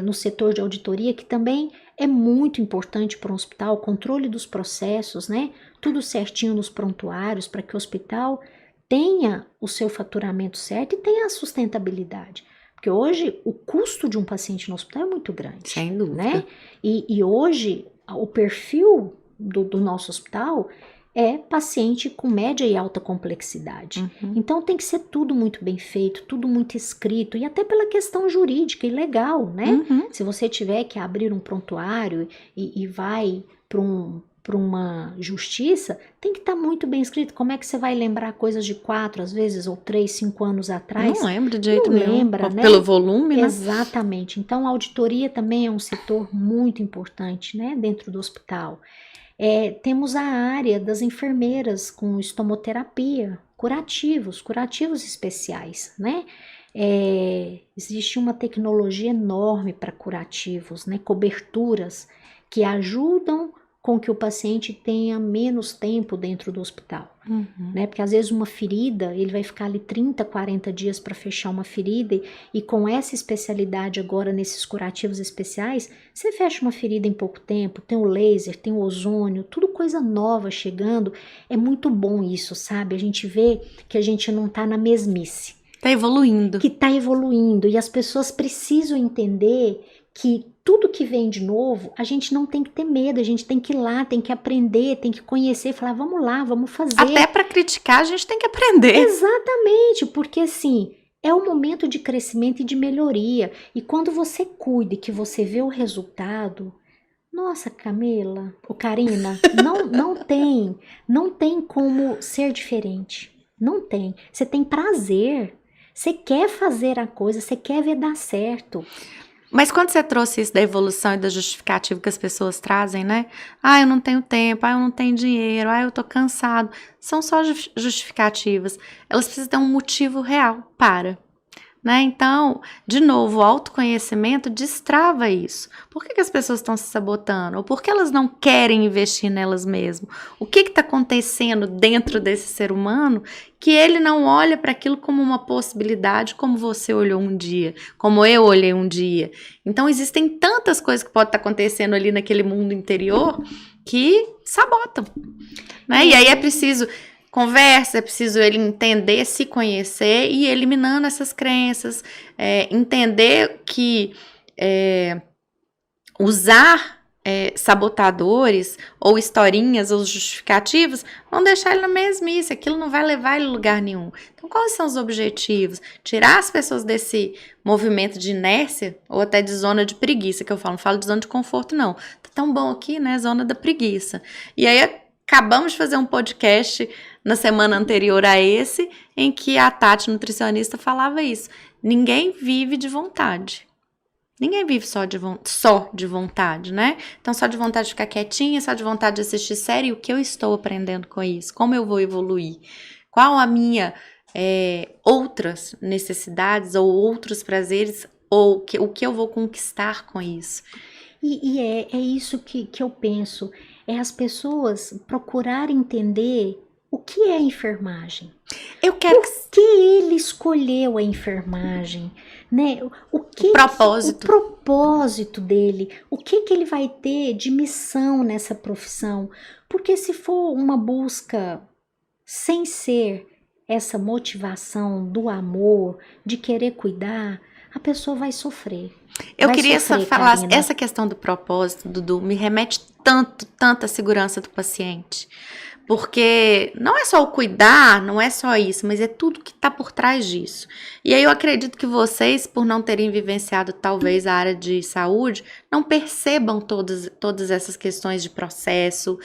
Speaker 2: no setor de auditoria, que também é muito importante para um hospital, o controle dos processos, né? Tudo certinho nos prontuários, para que o hospital tenha o seu faturamento certo e tenha a sustentabilidade. Porque hoje o custo de um paciente no hospital é muito grande.
Speaker 1: Sem dúvida.
Speaker 2: Né? E hoje o perfil do nosso hospital é paciente com média e alta complexidade. Então tem que ser tudo muito bem feito, tudo muito escrito, e até pela questão jurídica e legal, né? Se você tiver que abrir um prontuário e vai para uma justiça, tem que estar muito bem escrito. Como é que você vai lembrar coisas de 4, às vezes, ou 3, 5 anos atrás?
Speaker 1: Não lembra de jeito
Speaker 2: Não
Speaker 1: nenhum.
Speaker 2: lembra, né?
Speaker 1: Pelo volume, né?
Speaker 2: Exatamente. Então, a auditoria também é um setor muito importante, né, dentro do hospital. Temos a área das enfermeiras com estomoterapia, curativos especiais, né? Existe uma tecnologia enorme para curativos, né? Coberturas que ajudam com que o paciente tenha menos tempo dentro do hospital, né? Porque às vezes uma ferida, ele vai ficar ali 30, 40 dias para fechar uma ferida e com essa especialidade agora nesses curativos especiais, você fecha uma ferida em pouco tempo, tem o laser, tem o ozônio, tudo coisa nova chegando, é muito bom isso, sabe? A gente vê que a gente não tá na mesmice.
Speaker 1: Tá evoluindo.
Speaker 2: Que tá evoluindo e as pessoas precisam entender que tudo que vem de novo, a gente não tem que ter medo, a gente tem que ir lá, tem que aprender, tem que conhecer, falar, vamos lá, vamos fazer.
Speaker 1: Até para criticar a gente tem que aprender.
Speaker 2: Exatamente, porque assim, é um momento de crescimento e de melhoria. E quando você cuida e que você vê o resultado, nossa, Camila, ou Karina, não tem como ser diferente. Não tem. Você tem prazer. Você quer fazer a coisa, você quer ver dar certo.
Speaker 1: Mas quando você trouxe isso da evolução e da justificativa que as pessoas trazem, né? Ah, eu não tenho tempo, ah, eu não tenho dinheiro, ah, eu tô cansado. São só justificativas. Elas precisam ter um motivo real para. Né? Então, de novo, o autoconhecimento destrava isso. Por que as pessoas estão se sabotando? Ou por que elas não querem investir nelas mesmas? O que está acontecendo dentro desse ser humano que ele não olha para aquilo como uma possibilidade, como você olhou um dia, como eu olhei um dia? Então, existem tantas coisas que podem estar acontecendo ali naquele mundo interior que sabotam. Né? E aí é preciso conversa, é preciso ele entender, se conhecer e ir eliminando essas crenças, entender que usar sabotadores ou historinhas ou justificativos vão deixar ele na mesmice, aquilo não vai levar ele a lugar nenhum. Então, quais são os objetivos? Tirar as pessoas desse movimento de inércia ou até de zona de preguiça, que eu falo, não falo de zona de conforto não, tá tão bom aqui, né, zona da preguiça. E aí, acabamos de fazer um podcast na semana anterior a esse, em que a Tati, nutricionista, falava isso. Ninguém vive de vontade. Ninguém vive só de vontade, né? Então, só de vontade de ficar quietinha, só de vontade de assistir série. E o que eu estou aprendendo com isso? Como eu vou evoluir? Qual a minha outras necessidades ou outros prazeres? Ou o que eu vou conquistar com isso?
Speaker 2: E é isso que eu penso. É as pessoas procurarem entender o que é a enfermagem.
Speaker 1: Eu quero
Speaker 2: Por que ele escolheu a enfermagem, né? O propósito dele, o que ele vai ter de missão nessa profissão. Porque se for uma busca sem ser essa motivação do amor, de querer cuidar, a pessoa vai sofrer.
Speaker 1: Eu queria só falar, Karina, essa questão do propósito, Dudu, me remete tanto à segurança do paciente. Porque não é só o cuidar, não é só isso, mas é tudo que está por trás disso. E aí eu acredito que vocês, por não terem vivenciado talvez a área de saúde, não percebam todas essas questões de processo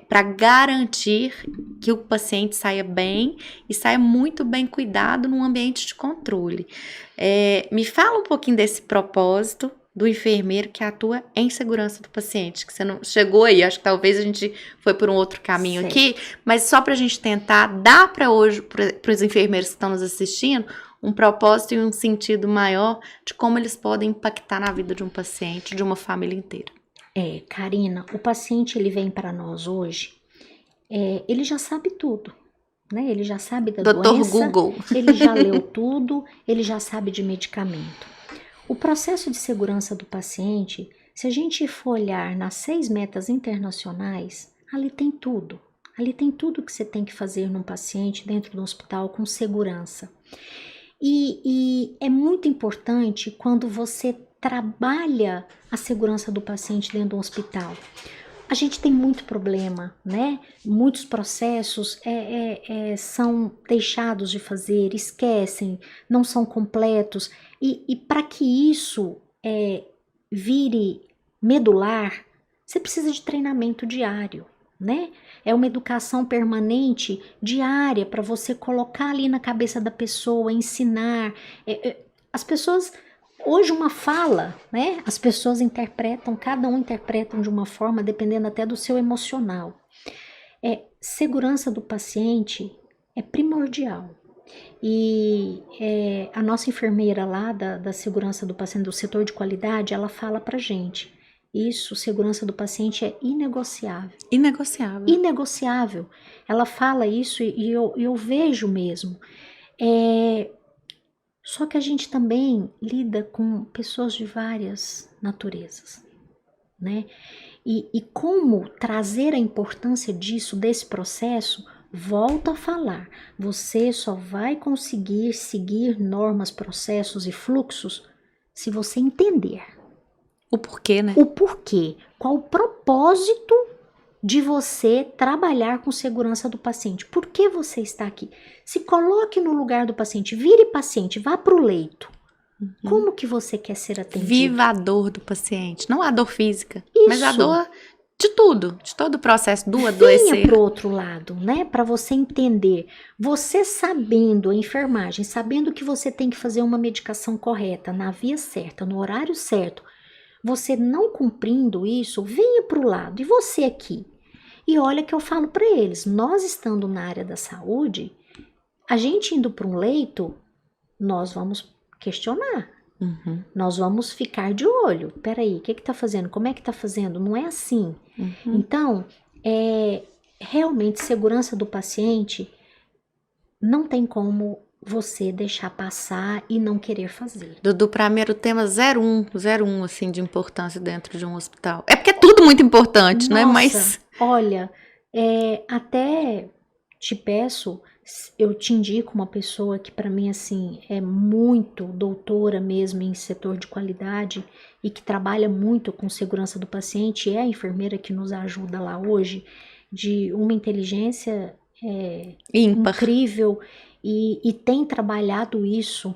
Speaker 1: para garantir que o paciente saia bem e saia muito bem cuidado num ambiente de controle. Me fala um pouquinho desse propósito do enfermeiro que atua em segurança do paciente, que você não chegou aí, acho que talvez a gente foi por um outro caminho aqui, mas só para a gente tentar dar para hoje, para os enfermeiros que estão nos assistindo, um propósito e um sentido maior de como eles podem impactar na vida de um paciente, de uma família inteira.
Speaker 2: Karina, o paciente ele vem para nós hoje, ele já sabe tudo, né? Ele já sabe da doença,
Speaker 1: Dr. Google.
Speaker 2: Ele já leu tudo, ele já sabe de medicamento. O processo de segurança do paciente, se a gente for olhar nas 6 metas internacionais, ali tem tudo. Ali tem tudo que você tem que fazer num paciente dentro do hospital com segurança. E é muito importante quando você trabalha a segurança do paciente dentro do hospital. a gente tem muito problema, né? Muitos processos são deixados de fazer, esquecem, não são completos. E para que isso vire medular, você precisa de treinamento diário, né? É uma educação permanente, diária, para você colocar ali na cabeça da pessoa, ensinar. As pessoas... Hoje uma fala, né? As pessoas interpretam, cada um interpreta de uma forma, dependendo até do seu emocional. Segurança do paciente é primordial. E a nossa enfermeira lá da segurança do paciente, do setor de qualidade, ela fala pra gente, isso, segurança do paciente é inegociável.
Speaker 1: Inegociável.
Speaker 2: Inegociável. Ela fala isso e eu vejo mesmo. Só que a gente também lida com pessoas de várias naturezas, né? E como trazer a importância disso, desse processo, volto a falar, você só vai conseguir seguir normas, processos e fluxos se você entender.
Speaker 1: O porquê, né?
Speaker 2: O porquê, qual o propósito de você trabalhar com segurança do paciente. Por que você está aqui? Se coloque no lugar do paciente, vire paciente, vá para o leito. Como que você quer ser atendido?
Speaker 1: Viva a dor do paciente, não a dor física,
Speaker 2: Isso.
Speaker 1: mas a dor de tudo, de todo o processo do adoecer.
Speaker 2: Venha para o outro lado, né? Para você entender. Você sabendo a enfermagem, sabendo que você tem que fazer uma medicação correta, na via certa, no horário certo, você não cumprindo isso, venha para o lado. E você aqui? E olha que eu falo para eles, nós estando na área da saúde, a gente indo para um leito, nós vamos questionar.
Speaker 1: Uhum.
Speaker 2: Nós vamos ficar de olho. Peraí, o que tá fazendo? Como é que tá fazendo? Não é assim.
Speaker 1: Uhum.
Speaker 2: Então, realmente, segurança do paciente não tem como você deixar passar e não querer fazer.
Speaker 1: Dudu, pra mim era o tema 01, assim, de importância dentro de um hospital. É porque é tudo muito importante, né? Mas...
Speaker 2: Olha, até te peço, eu te indico uma pessoa que para mim, assim, é muito doutora mesmo em setor de qualidade e que trabalha muito com segurança do paciente, é a enfermeira que nos ajuda lá hoje, de uma inteligência incrível e tem trabalhado isso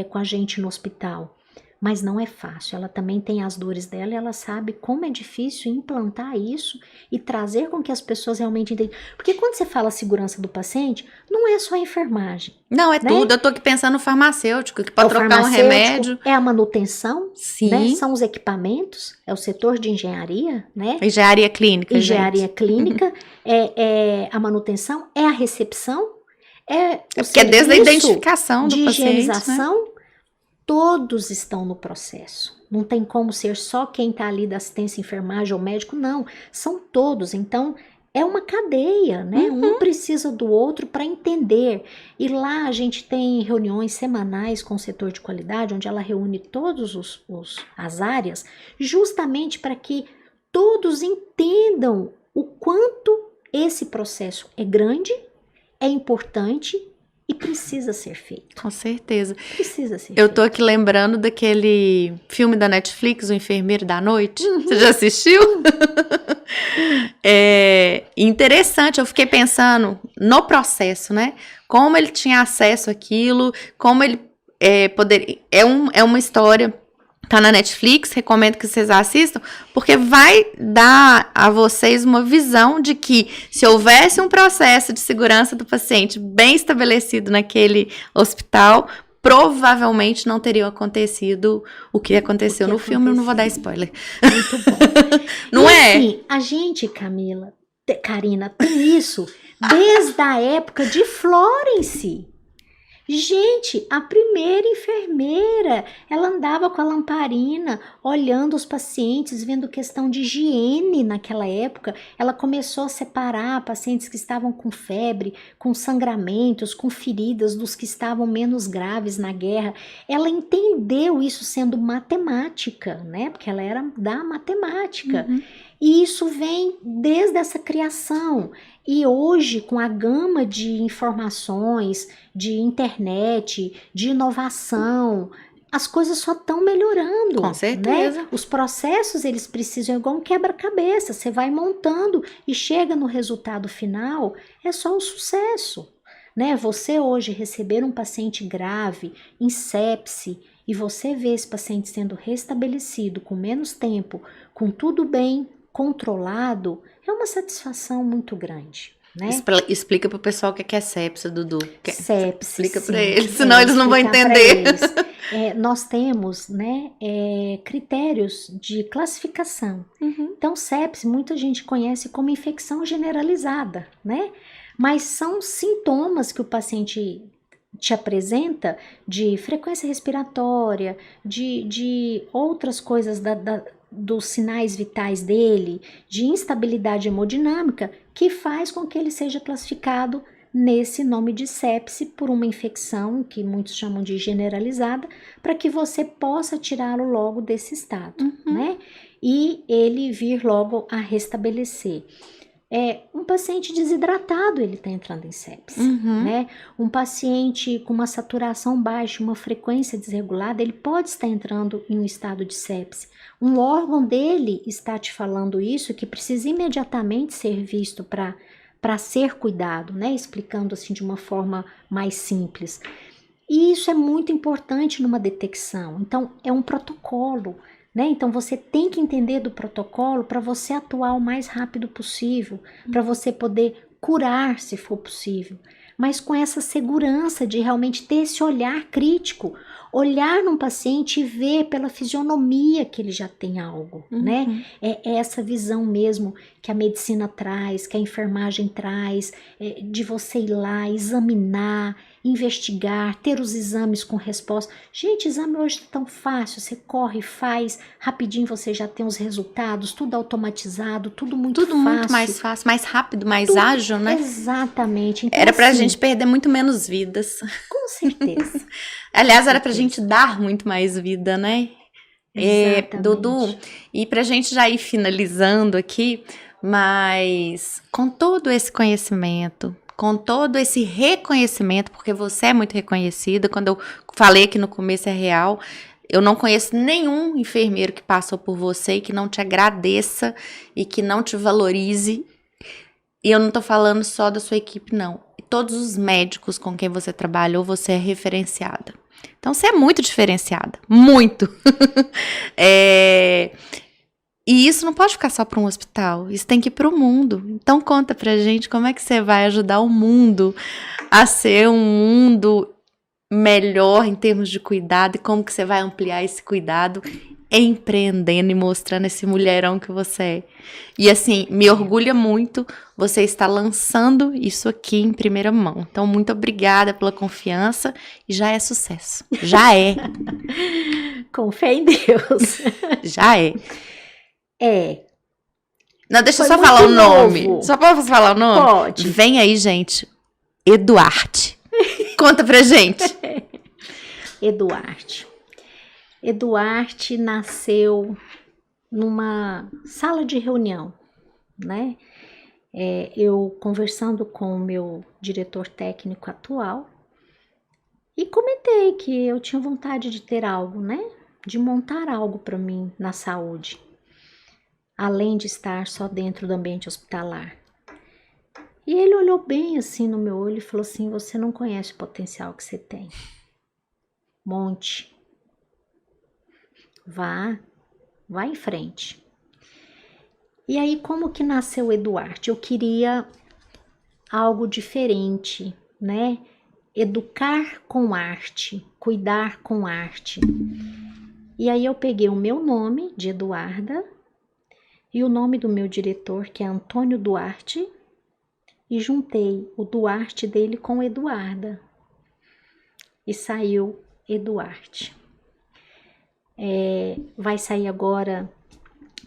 Speaker 2: com a gente no hospital. Mas não é fácil, ela também tem as dores dela e ela sabe como é difícil implantar isso e trazer com que as pessoas realmente entendam. Porque quando você fala segurança do paciente, não é só a enfermagem.
Speaker 1: Não, é, né? Tudo. Eu tô aqui pensando no farmacêutico, que pode trocar um remédio.
Speaker 2: É a manutenção,
Speaker 1: sim.
Speaker 2: Né? São os equipamentos, é o setor de engenharia, né?
Speaker 1: Engenharia clínica,
Speaker 2: Engenharia clínica, é a manutenção, é a recepção,
Speaker 1: porque é desde a identificação do paciente,
Speaker 2: higienização, né? Todos estão no processo. Não tem como ser só quem está ali da assistência, enfermagem ou médico, não. São todos. Então, é uma cadeia, né?
Speaker 1: Uhum.
Speaker 2: Um precisa do outro para entender. E lá a gente tem reuniões semanais com o setor de qualidade, onde ela reúne todas as áreas, justamente para que todos entendam o quanto esse processo é grande, é importante e precisa ser feito.
Speaker 1: Com certeza.
Speaker 2: Precisa ser feito.
Speaker 1: Eu tô aqui lembrando daquele filme da Netflix, O Enfermeiro da Noite. Uhum. Você já assistiu? Interessante, eu fiquei pensando no processo, né? Como ele tinha acesso àquilo, como ele poderia... É uma história... Tá na Netflix, recomendo que vocês assistam, porque vai dar a vocês uma visão de que se houvesse um processo de segurança do paciente bem estabelecido naquele hospital, provavelmente não teria acontecido o que aconteceu no filme. Eu não vou dar spoiler.
Speaker 2: Muito bom.
Speaker 1: Não é?
Speaker 2: Assim, a gente, Karina, tem isso desde a época de Florence. Gente, a primeira enfermeira, ela andava com a lamparina, olhando os pacientes, vendo questão de higiene naquela época. Ela começou a separar pacientes que estavam com febre, com sangramentos, com feridas, dos que estavam menos graves na guerra. Ela entendeu isso sendo matemática, né? Porque ela era da matemática. Uhum. E isso vem desde essa criação. E hoje, com a gama de informações, de internet, de inovação, as coisas só estão melhorando.
Speaker 1: Com certeza.
Speaker 2: Né? Os processos, eles precisam, igual um quebra-cabeça, você vai montando e chega no resultado final, é só um sucesso. Né? Você hoje receber um paciente grave, em sepse, e você ver esse paciente sendo restabelecido com menos tempo, com tudo bem controlado, é uma satisfação muito grande. Né?
Speaker 1: Explica pro pessoal o que é sepse, Dudu.
Speaker 2: Sepse,
Speaker 1: explica
Speaker 2: sim,
Speaker 1: para eles, senão eles não vão entender.
Speaker 2: Nós temos, né, critérios de classificação.
Speaker 1: Uhum.
Speaker 2: Então, sepse, muita gente conhece como infecção generalizada, né? Mas são sintomas que o paciente te apresenta de frequência respiratória, de outras coisas dos sinais vitais dele, de instabilidade hemodinâmica, que faz com que ele seja classificado nesse nome de sepse por uma infecção que muitos chamam de generalizada, para que você possa tirá-lo logo desse estado, né? E ele vir logo a restabelecer. Um paciente desidratado, ele está entrando em sepse, né? Um paciente com uma saturação baixa, uma frequência desregulada, ele pode estar entrando em um estado de sepse. Um órgão dele está te falando isso, que precisa imediatamente ser visto para ser cuidado, né? Explicando assim de uma forma mais simples. E isso é muito importante numa detecção. Então, é um protocolo, né? Então, você tem que entender do protocolo para você atuar o mais rápido possível, para você poder curar se for possível, mas com essa segurança de realmente ter esse olhar crítico, olhar num paciente e ver pela fisionomia que ele já tem algo, né? É essa visão mesmo que a medicina traz, que a enfermagem traz, de você ir lá, examinar, investigar, ter os exames com resposta. Gente, exame hoje é tão fácil, você corre, faz, rapidinho você já tem os resultados, tudo automatizado, tudo muito fácil.
Speaker 1: Tudo muito mais fácil, mais rápido, mais ágil, né?
Speaker 2: Exatamente. Então,
Speaker 1: era pra gente perder muito menos vidas.
Speaker 2: Com certeza.
Speaker 1: Aliás, era pra gente dar muito mais vida, né? Dudu, e pra gente já ir finalizando aqui, mas com todo esse conhecimento, com todo esse reconhecimento, porque você é muito reconhecida, quando eu falei aqui no começo é real, eu não conheço nenhum enfermeiro que passou por você e que não te agradeça e que não te valorize. E eu não tô falando só da sua equipe, não. Todos os médicos com quem você trabalhou, você é referenciada. Então, você é muito diferenciada. Muito. E isso não pode ficar só para um hospital. Isso tem que ir para o mundo. Então, conta pra gente como é que você vai ajudar o mundo a ser um mundo melhor em termos de cuidado e como que você vai ampliar esse cuidado empreendendo e mostrando esse mulherão que você é. E assim, me orgulha muito você estar lançando isso aqui em primeira mão. Então, muito obrigada pela confiança e já é sucesso. Já é.
Speaker 2: Com fé em Deus.
Speaker 1: Já é. Não, deixa eu só falar o nome. Só posso falar o nome?
Speaker 2: Pode.
Speaker 1: Vem aí, gente. Eduarte. Conta pra gente.
Speaker 2: Eduarte nasceu numa sala de reunião, né? Eu conversando com o meu diretor técnico atual e comentei que eu tinha vontade de ter algo, né? De montar algo para mim na saúde, além de estar só dentro do ambiente hospitalar. E ele olhou bem assim no meu olho e falou assim: você não conhece o potencial que você tem. Monte. Vá em frente. E aí, como que nasceu o Eduarte? Eu queria algo diferente, né? Educar com arte, cuidar com arte. E aí eu peguei o meu nome de Eduarda e o nome do meu diretor, que é Antônio Duarte, e juntei o Duarte dele com Eduarda. E saiu Eduarte. Vai sair agora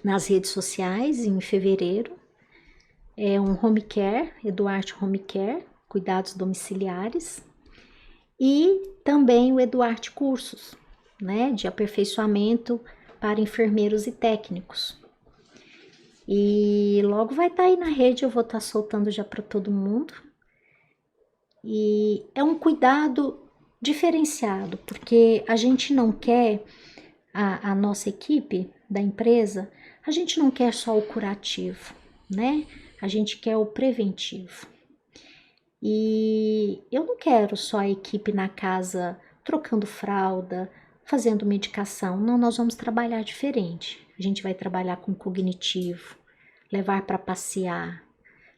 Speaker 2: nas redes sociais em fevereiro. É um home care, Eduarte Home Care, cuidados domiciliares. E também o Eduarte Cursos, né, de aperfeiçoamento para enfermeiros e técnicos. E logo vai estar aí na rede, eu vou estar soltando já para todo mundo. E é um cuidado diferenciado, porque a gente não quer, a nossa equipe da empresa, a gente não quer só o curativo, né? A gente quer o preventivo. E eu não quero só a equipe na casa trocando fralda, fazendo medicação. Não, nós vamos trabalhar diferente. A gente vai trabalhar com cognitivo, levar para passear,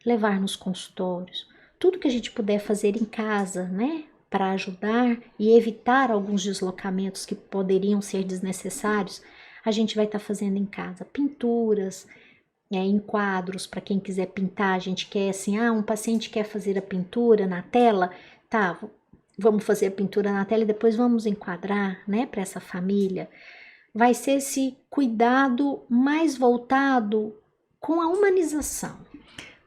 Speaker 2: levar nos consultórios. Tudo que a gente puder fazer em casa, né? Para ajudar e evitar alguns deslocamentos que poderiam ser desnecessários, a gente vai estar fazendo em casa. Pinturas, em quadros, para quem quiser pintar, a gente quer assim, um paciente quer fazer a pintura na tela, tá, vamos fazer a pintura na tela e depois vamos enquadrar, né, para essa família. Vai ser esse cuidado mais voltado com a humanização.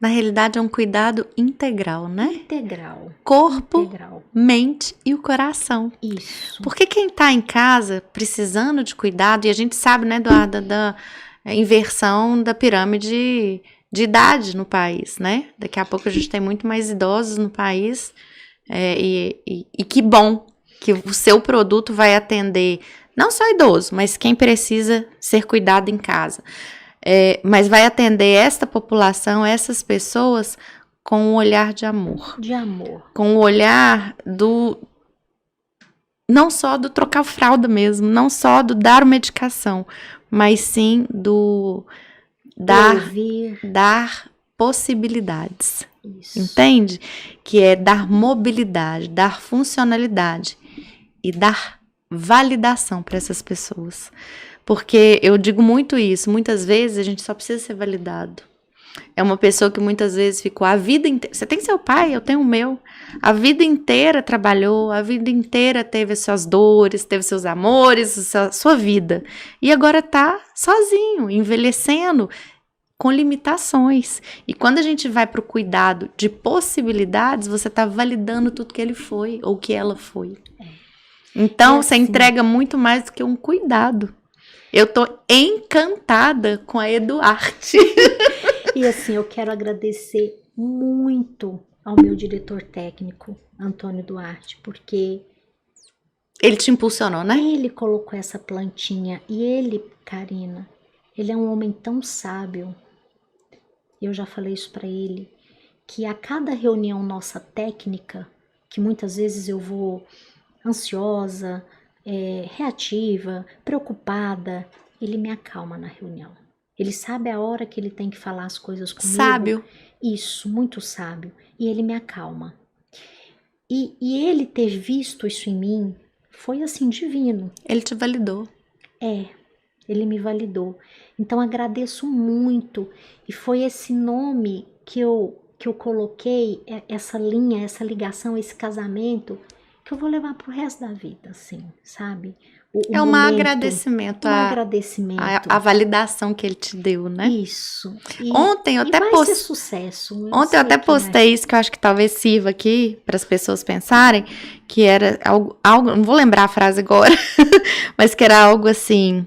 Speaker 1: Na realidade é um cuidado integral, né?
Speaker 2: Integral.
Speaker 1: Corpo,
Speaker 2: Integral.
Speaker 1: mente e o coração.
Speaker 2: Isso.
Speaker 1: Porque quem tá em casa precisando de cuidado, e a gente sabe, né, Eduarda, da inversão da pirâmide de idade no país, né? Daqui a pouco a gente tem muito mais idosos no país, e que bom que o seu produto vai atender não só idoso, mas quem precisa ser cuidado em casa. Mas vai atender esta população, essas pessoas, com um olhar de amor.
Speaker 2: De amor.
Speaker 1: Com o olhar não só do trocar fralda mesmo, não só do dar medicação, mas sim do dar possibilidades.
Speaker 2: Isso.
Speaker 1: Entende? Que é dar mobilidade, dar funcionalidade e dar validação para essas pessoas. Porque eu digo muito isso, muitas vezes a gente só precisa ser validado. É uma pessoa que muitas vezes ficou a vida inteira. Você tem seu pai, eu tenho o meu. A vida inteira trabalhou, a vida inteira teve as suas dores, teve seus amores, a sua vida. E agora tá sozinho, envelhecendo, com limitações. E quando a gente vai para o cuidado de possibilidades, você tá validando tudo que ele foi ou que ela foi. Então, você entrega muito mais do que um cuidado. Eu tô encantada com a Eduarte.
Speaker 2: E assim, eu quero agradecer muito ao meu diretor técnico, Antônio Duarte, porque
Speaker 1: ele te impulsionou, né?
Speaker 2: Ele colocou essa plantinha e ele, Karina, ele é um homem tão sábio. Eu já falei isso para ele, que a cada reunião nossa técnica, que muitas vezes eu vou ansiosa, reativa, preocupada, ele me acalma na reunião. Ele sabe a hora que ele tem que falar as coisas comigo.
Speaker 1: Sábio.
Speaker 2: Isso, muito sábio. E ele me acalma. E ele ter visto isso em mim foi assim divino.
Speaker 1: Ele te validou.
Speaker 2: Ele me validou. Então agradeço muito. E foi esse nome que eu coloquei, essa linha, essa ligação, esse casamento, que eu vou levar pro resto da vida, assim, sabe?
Speaker 1: Um agradecimento.
Speaker 2: Agradecimento.
Speaker 1: A validação que ele te deu, né?
Speaker 2: Isso.
Speaker 1: Ontem eu até
Speaker 2: vai ser sucesso.
Speaker 1: Ontem eu até postei isso, que eu acho que talvez sirva aqui para as pessoas pensarem, que era algo, não vou lembrar a frase agora, mas que era algo assim: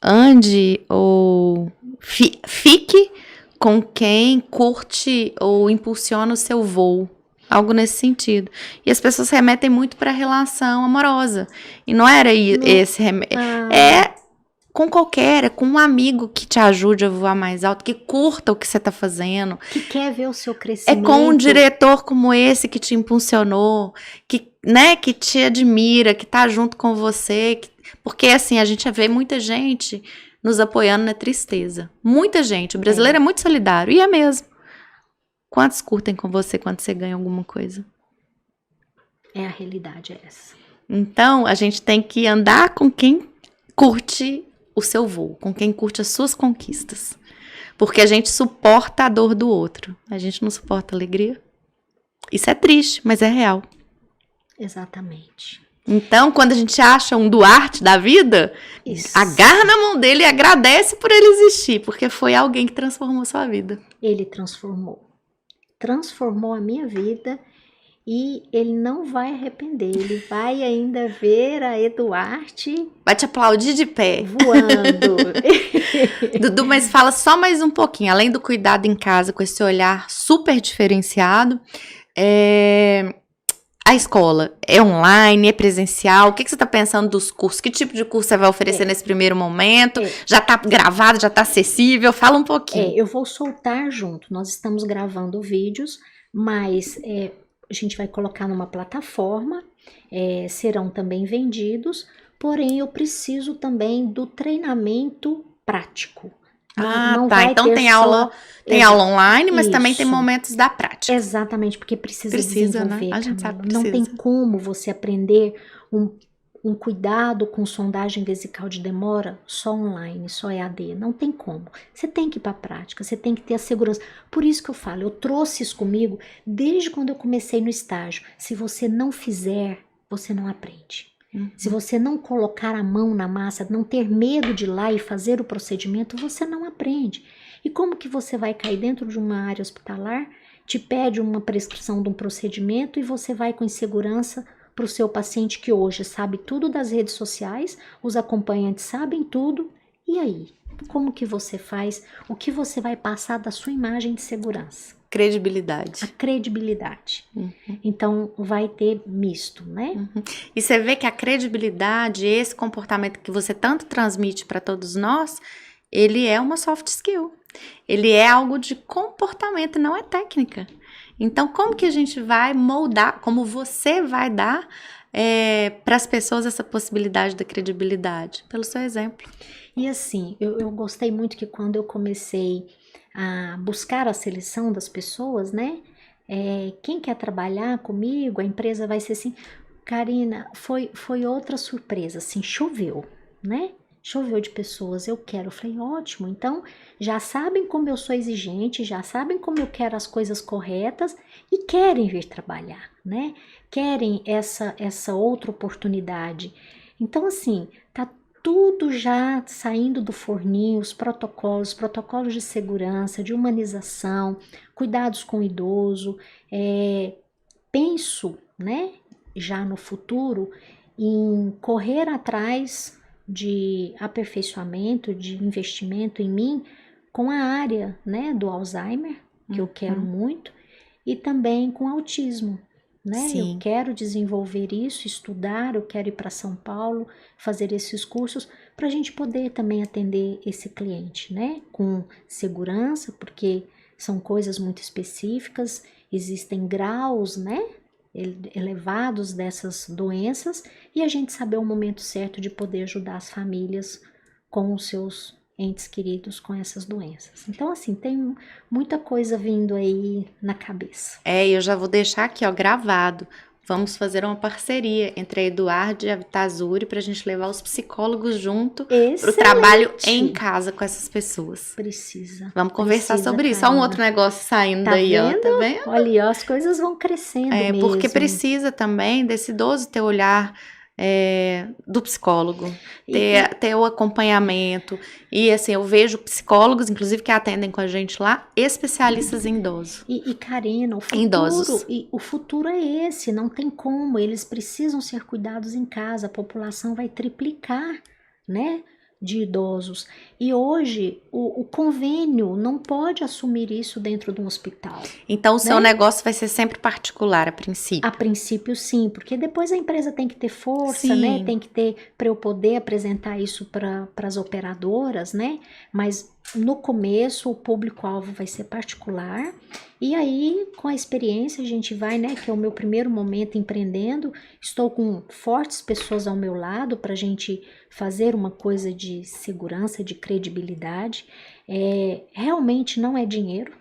Speaker 1: ande ou fique com quem curte ou impulsiona o seu voo. Algo nesse sentido. E as pessoas remetem muito para a relação amorosa. E não era esse remédio. É com qualquer, com um amigo que te ajude a voar mais alto, que curta o que você está fazendo.
Speaker 2: Que quer ver o seu crescimento.
Speaker 1: É com um diretor como esse que te impulsionou, que te admira, que tá junto com você. Porque assim, a gente vê muita gente nos apoiando na tristeza. Muita gente. O brasileiro é muito solidário. E é mesmo. Quantos curtem com você quando você ganha alguma coisa?
Speaker 2: A realidade é essa.
Speaker 1: Então, a gente tem que andar com quem curte o seu voo, com quem curte as suas conquistas. Porque a gente suporta a dor do outro. A gente não suporta a alegria. Isso é triste, mas é real.
Speaker 2: Exatamente.
Speaker 1: Então, quando a gente acha um Duarte da vida, agarra na mão dele e agradece por ele existir, porque foi alguém que transformou a sua vida.
Speaker 2: Ele transformou a minha vida e ele não vai arrepender. Ele vai ainda ver a Eduarte...
Speaker 1: Vai te aplaudir de pé.
Speaker 2: Voando.
Speaker 1: Dudu, mas fala só mais um pouquinho. Além do cuidado em casa, com esse olhar super diferenciado, A escola é online, é presencial? O que você está pensando dos cursos? Que tipo de curso você vai oferecer nesse primeiro momento? Já está gravado, já está acessível? Fala um pouquinho.
Speaker 2: Eu vou soltar junto. Nós estamos gravando vídeos, mas a gente vai colocar numa plataforma, serão também vendidos, porém eu preciso também do treinamento prático.
Speaker 1: Não tá. Então tem aula online, mas também tem momentos da prática.
Speaker 2: Exatamente, porque precisa desenvolver,
Speaker 1: né? A gente sabe que
Speaker 2: não tem como você aprender um cuidado com sondagem vesical de demora só online, só EAD. Não tem como. Você tem que ir para a prática, você tem que ter a segurança. Por isso que eu falo, eu trouxe isso comigo desde quando eu comecei no estágio. Se você não fizer, você não aprende. Se você não colocar a mão na massa, não ter medo de ir lá e fazer o procedimento, você não aprende. E como que você vai cair dentro de uma área hospitalar, te pede uma prescrição de um procedimento e você vai com insegurança para o seu paciente que hoje sabe tudo das redes sociais, os acompanhantes sabem tudo, e aí? Como que você faz? O que você vai passar da sua imagem de segurança?
Speaker 1: Credibilidade.
Speaker 2: A credibilidade. Então, vai ter misto, né?
Speaker 1: E você vê que a credibilidade, esse comportamento que você tanto transmite para todos nós, ele é uma soft skill. Ele é algo de comportamento, não é técnica. Então, como que a gente vai moldar, como você vai dar para as pessoas essa possibilidade da credibilidade? Pelo seu exemplo.
Speaker 2: E assim, eu gostei muito que quando eu comecei a buscar a seleção das pessoas, né? Quem quer trabalhar comigo, a empresa vai ser assim. Karina, foi outra surpresa, assim, choveu, né? Choveu de pessoas, eu quero. Eu falei, ótimo, então já sabem como eu sou exigente, já sabem como eu quero as coisas corretas e querem vir trabalhar, né? Querem essa outra oportunidade. Então, assim, tá tudo já saindo do forninho, os protocolos de segurança, de humanização, cuidados com o idoso. Penso, né, já no futuro, em correr atrás de aperfeiçoamento, de investimento em mim, com a área, né, do Alzheimer, que eu quero muito, e também com autismo. Né? Eu quero desenvolver isso, estudar, eu quero ir para São Paulo, fazer esses cursos para a gente poder também atender esse cliente, né? Com segurança, porque são coisas muito específicas, existem graus, né? Elevados dessas doenças e a gente saber o momento certo de poder ajudar as famílias com os seus entes queridos com essas doenças. Então, assim, tem muita coisa vindo aí na cabeça.
Speaker 1: Eu já vou deixar aqui, ó, gravado. Vamos fazer uma parceria entre a Eduardo e a Vitazuri para a gente levar os psicólogos junto para o trabalho em casa com essas pessoas.
Speaker 2: Precisa.
Speaker 1: Vamos conversar sobre isso. Só um outro negócio saindo daí, ó. Tá vendo?
Speaker 2: Olha, ó, as coisas vão crescendo mesmo.
Speaker 1: Porque precisa também desse idoso ter olhar do psicólogo, ter o acompanhamento. E assim, eu vejo psicólogos, inclusive, que atendem com a gente lá, especialistas em idoso.
Speaker 2: E Karina, o futuro é esse, não tem como, eles precisam ser cuidados em casa, a população vai triplicar, né, de idosos. E hoje, o convênio não pode assumir isso dentro de um hospital.
Speaker 1: Então, o seu negócio vai ser sempre particular, a princípio?
Speaker 2: A princípio, sim, porque depois a empresa tem que ter força, né? Tem que ter, para eu poder apresentar isso para as operadoras, né? Mas no começo, o público-alvo vai ser particular. E aí, com a experiência, a gente vai, né? Que é o meu primeiro momento empreendendo. Estou com fortes pessoas ao meu lado para a gente fazer uma coisa de segurança, de credibilidade. Realmente não é dinheiro,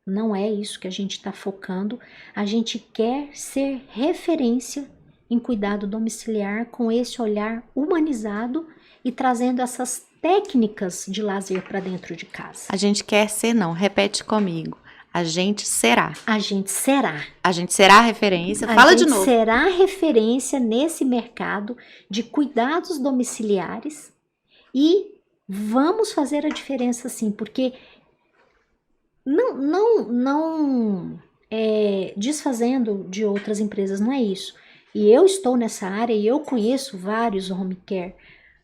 Speaker 2: não é isso que a gente está focando. A gente quer ser referência em cuidado domiciliar com esse olhar humanizado e trazendo essas técnicas de lazer para dentro de casa.
Speaker 1: A gente quer ser, não, repete comigo. A gente será.
Speaker 2: A gente será.
Speaker 1: A gente será a referência. Fala de novo.
Speaker 2: A gente será referência nesse mercado de cuidados domiciliares e vamos fazer a diferença sim, porque não desfazendo de outras empresas, não é isso. E eu estou nessa área e eu conheço vários home care,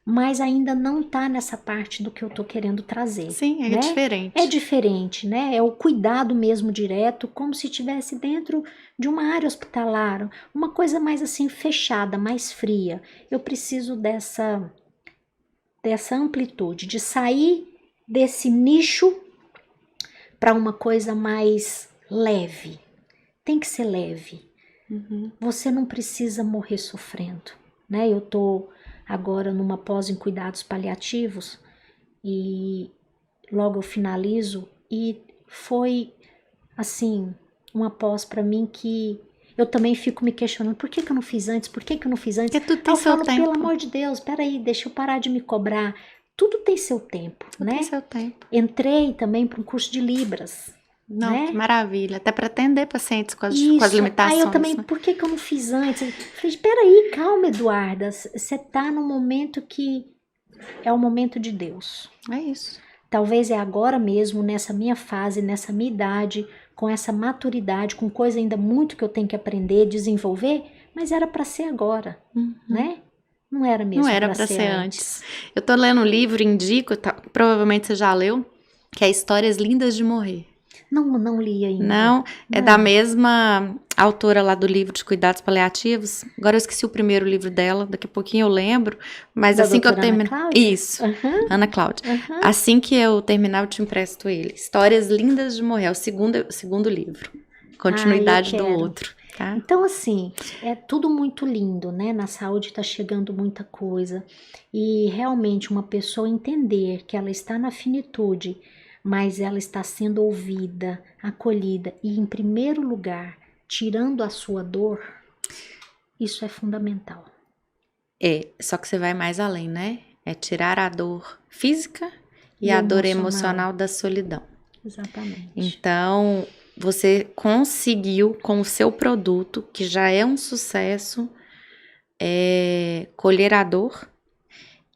Speaker 2: mas ainda não tá nessa parte do que eu tô querendo trazer.
Speaker 1: Sim, é
Speaker 2: né?
Speaker 1: diferente.
Speaker 2: É diferente, né? É o cuidado mesmo direto, como se estivesse dentro de uma área hospitalar, uma coisa mais assim fechada, mais fria. Eu preciso dessa amplitude, de sair desse nicho para uma coisa mais leve. Tem que ser leve.
Speaker 1: Uhum.
Speaker 2: Você não precisa morrer sofrendo, né? Eu tô agora numa pós em cuidados paliativos e logo eu finalizo e foi assim uma pós para mim que eu também fico me questionando por que eu não fiz antes, por que eu não fiz antes.
Speaker 1: Porque tudo tem
Speaker 2: Eu
Speaker 1: seu
Speaker 2: falo,
Speaker 1: tempo.
Speaker 2: pelo amor de Deus, peraí, deixa eu parar de me cobrar. Tudo tem seu tempo,
Speaker 1: Tudo
Speaker 2: né?
Speaker 1: tem seu tempo.
Speaker 2: Entrei também para um curso de Libras.
Speaker 1: Não,
Speaker 2: né?
Speaker 1: que maravilha. Até para atender pacientes com as
Speaker 2: Isso.
Speaker 1: limitações.
Speaker 2: Aí eu também,
Speaker 1: né?
Speaker 2: por que eu não fiz antes? Eu falei, peraí, calma, Eduarda. Você tá num momento que é o momento de Deus.
Speaker 1: É isso.
Speaker 2: Talvez é agora mesmo, nessa minha fase, nessa minha idade, com essa maturidade, com coisa ainda muito que eu tenho que aprender, desenvolver, mas era para ser agora, né? Não era mesmo.
Speaker 1: Não era para ser antes. Eu tô lendo um livro, indico, provavelmente você já leu, que é Histórias Lindas de Morrer.
Speaker 2: Não li ainda.
Speaker 1: Não, é da mesma autora lá do livro de cuidados paliativos. Agora eu esqueci o primeiro livro dela, daqui a pouquinho eu lembro. Mas
Speaker 2: Da
Speaker 1: assim que eu terminar.
Speaker 2: Ana Cláudia?
Speaker 1: Isso, Ana Cláudia. Assim que eu terminar, eu te empresto ele. Histórias Lindas de Morrer, é o segundo livro. Continuidade do outro. Tá?
Speaker 2: Então, assim, é tudo muito lindo, né? Na saúde tá chegando muita coisa. E realmente uma pessoa entender que ela está na finitude, mas ela está sendo ouvida, acolhida e, em primeiro lugar, tirando a sua dor, isso é fundamental.
Speaker 1: Só que você vai mais além, né? É tirar a dor física e a dor emocional da solidão.
Speaker 2: Exatamente.
Speaker 1: Então, você conseguiu, com o seu produto, que já é um sucesso, colher a dor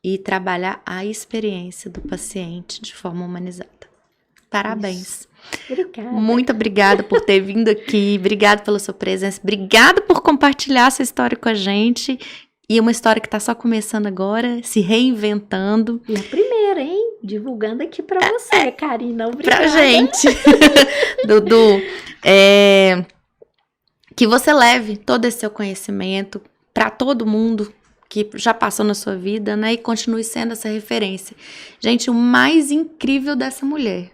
Speaker 1: e trabalhar a experiência do paciente de forma humanizada. Parabéns.
Speaker 2: Obrigada.
Speaker 1: Muito obrigada por ter vindo aqui, obrigada pela sua presença, obrigada por compartilhar sua história com a gente, e uma história que está só começando agora, se reinventando.
Speaker 2: E a primeira, hein? Divulgando aqui para você, Karina, obrigada.
Speaker 1: Pra gente. Dudu, que você leve todo esse seu conhecimento para todo mundo que já passou na sua vida, né? E continue sendo essa referência. Gente, o mais incrível dessa mulher,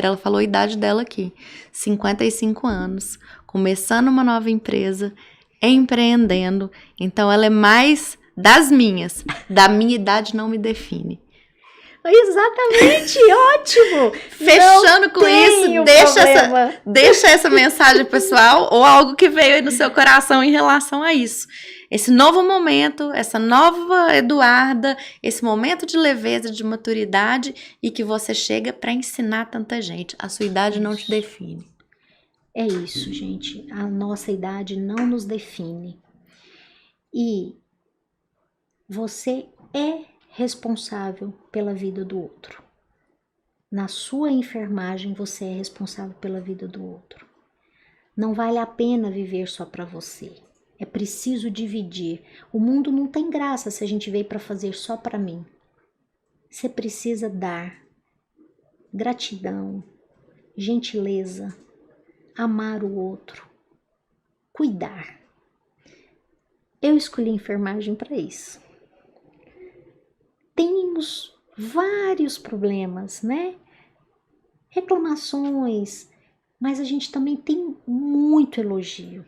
Speaker 1: ela falou a idade dela aqui, 55 anos, começando uma nova empresa, empreendendo. Então, ela é mais das minhas. Da minha idade não me define.
Speaker 2: Exatamente, ótimo!
Speaker 1: Fechando com isso, deixa essa mensagem pessoal ou algo que veio aí no seu coração em relação a isso. Esse novo momento, essa nova Eduarda, esse momento de leveza, de maturidade e que você chega para ensinar tanta gente. A sua idade não te define.
Speaker 2: É isso, gente. A nossa idade não nos define. E você é responsável pela vida do outro. Na sua enfermagem, você é responsável pela vida do outro. Não vale a pena viver só para você. É preciso dividir. O mundo não tem graça se a gente veio para fazer só para mim. Você precisa dar gratidão, gentileza, amar o outro, cuidar. Eu escolhi a enfermagem para isso. Temos vários problemas, né? Reclamações, mas a gente também tem muito elogio.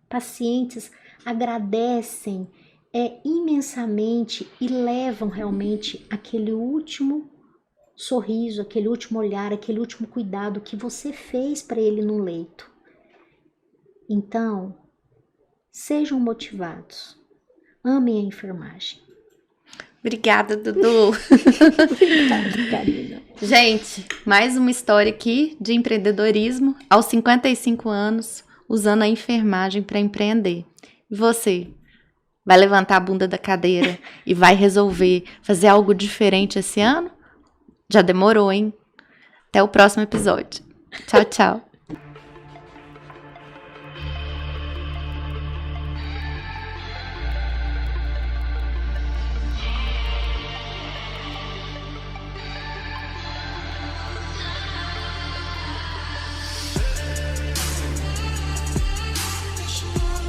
Speaker 2: Pacientes agradecem imensamente e levam realmente aquele último sorriso, aquele último olhar, aquele último cuidado que você fez para ele no leito. Então, sejam motivados. Amem a enfermagem.
Speaker 1: Obrigada, Dudu.
Speaker 2: Obrigada, Karina.
Speaker 1: Gente, mais uma história aqui de empreendedorismo aos 55 anos, usando a enfermagem para empreender. E você? Vai levantar a bunda da cadeira e vai resolver fazer algo diferente esse ano? Já demorou, hein? Até o próximo episódio. Tchau, tchau.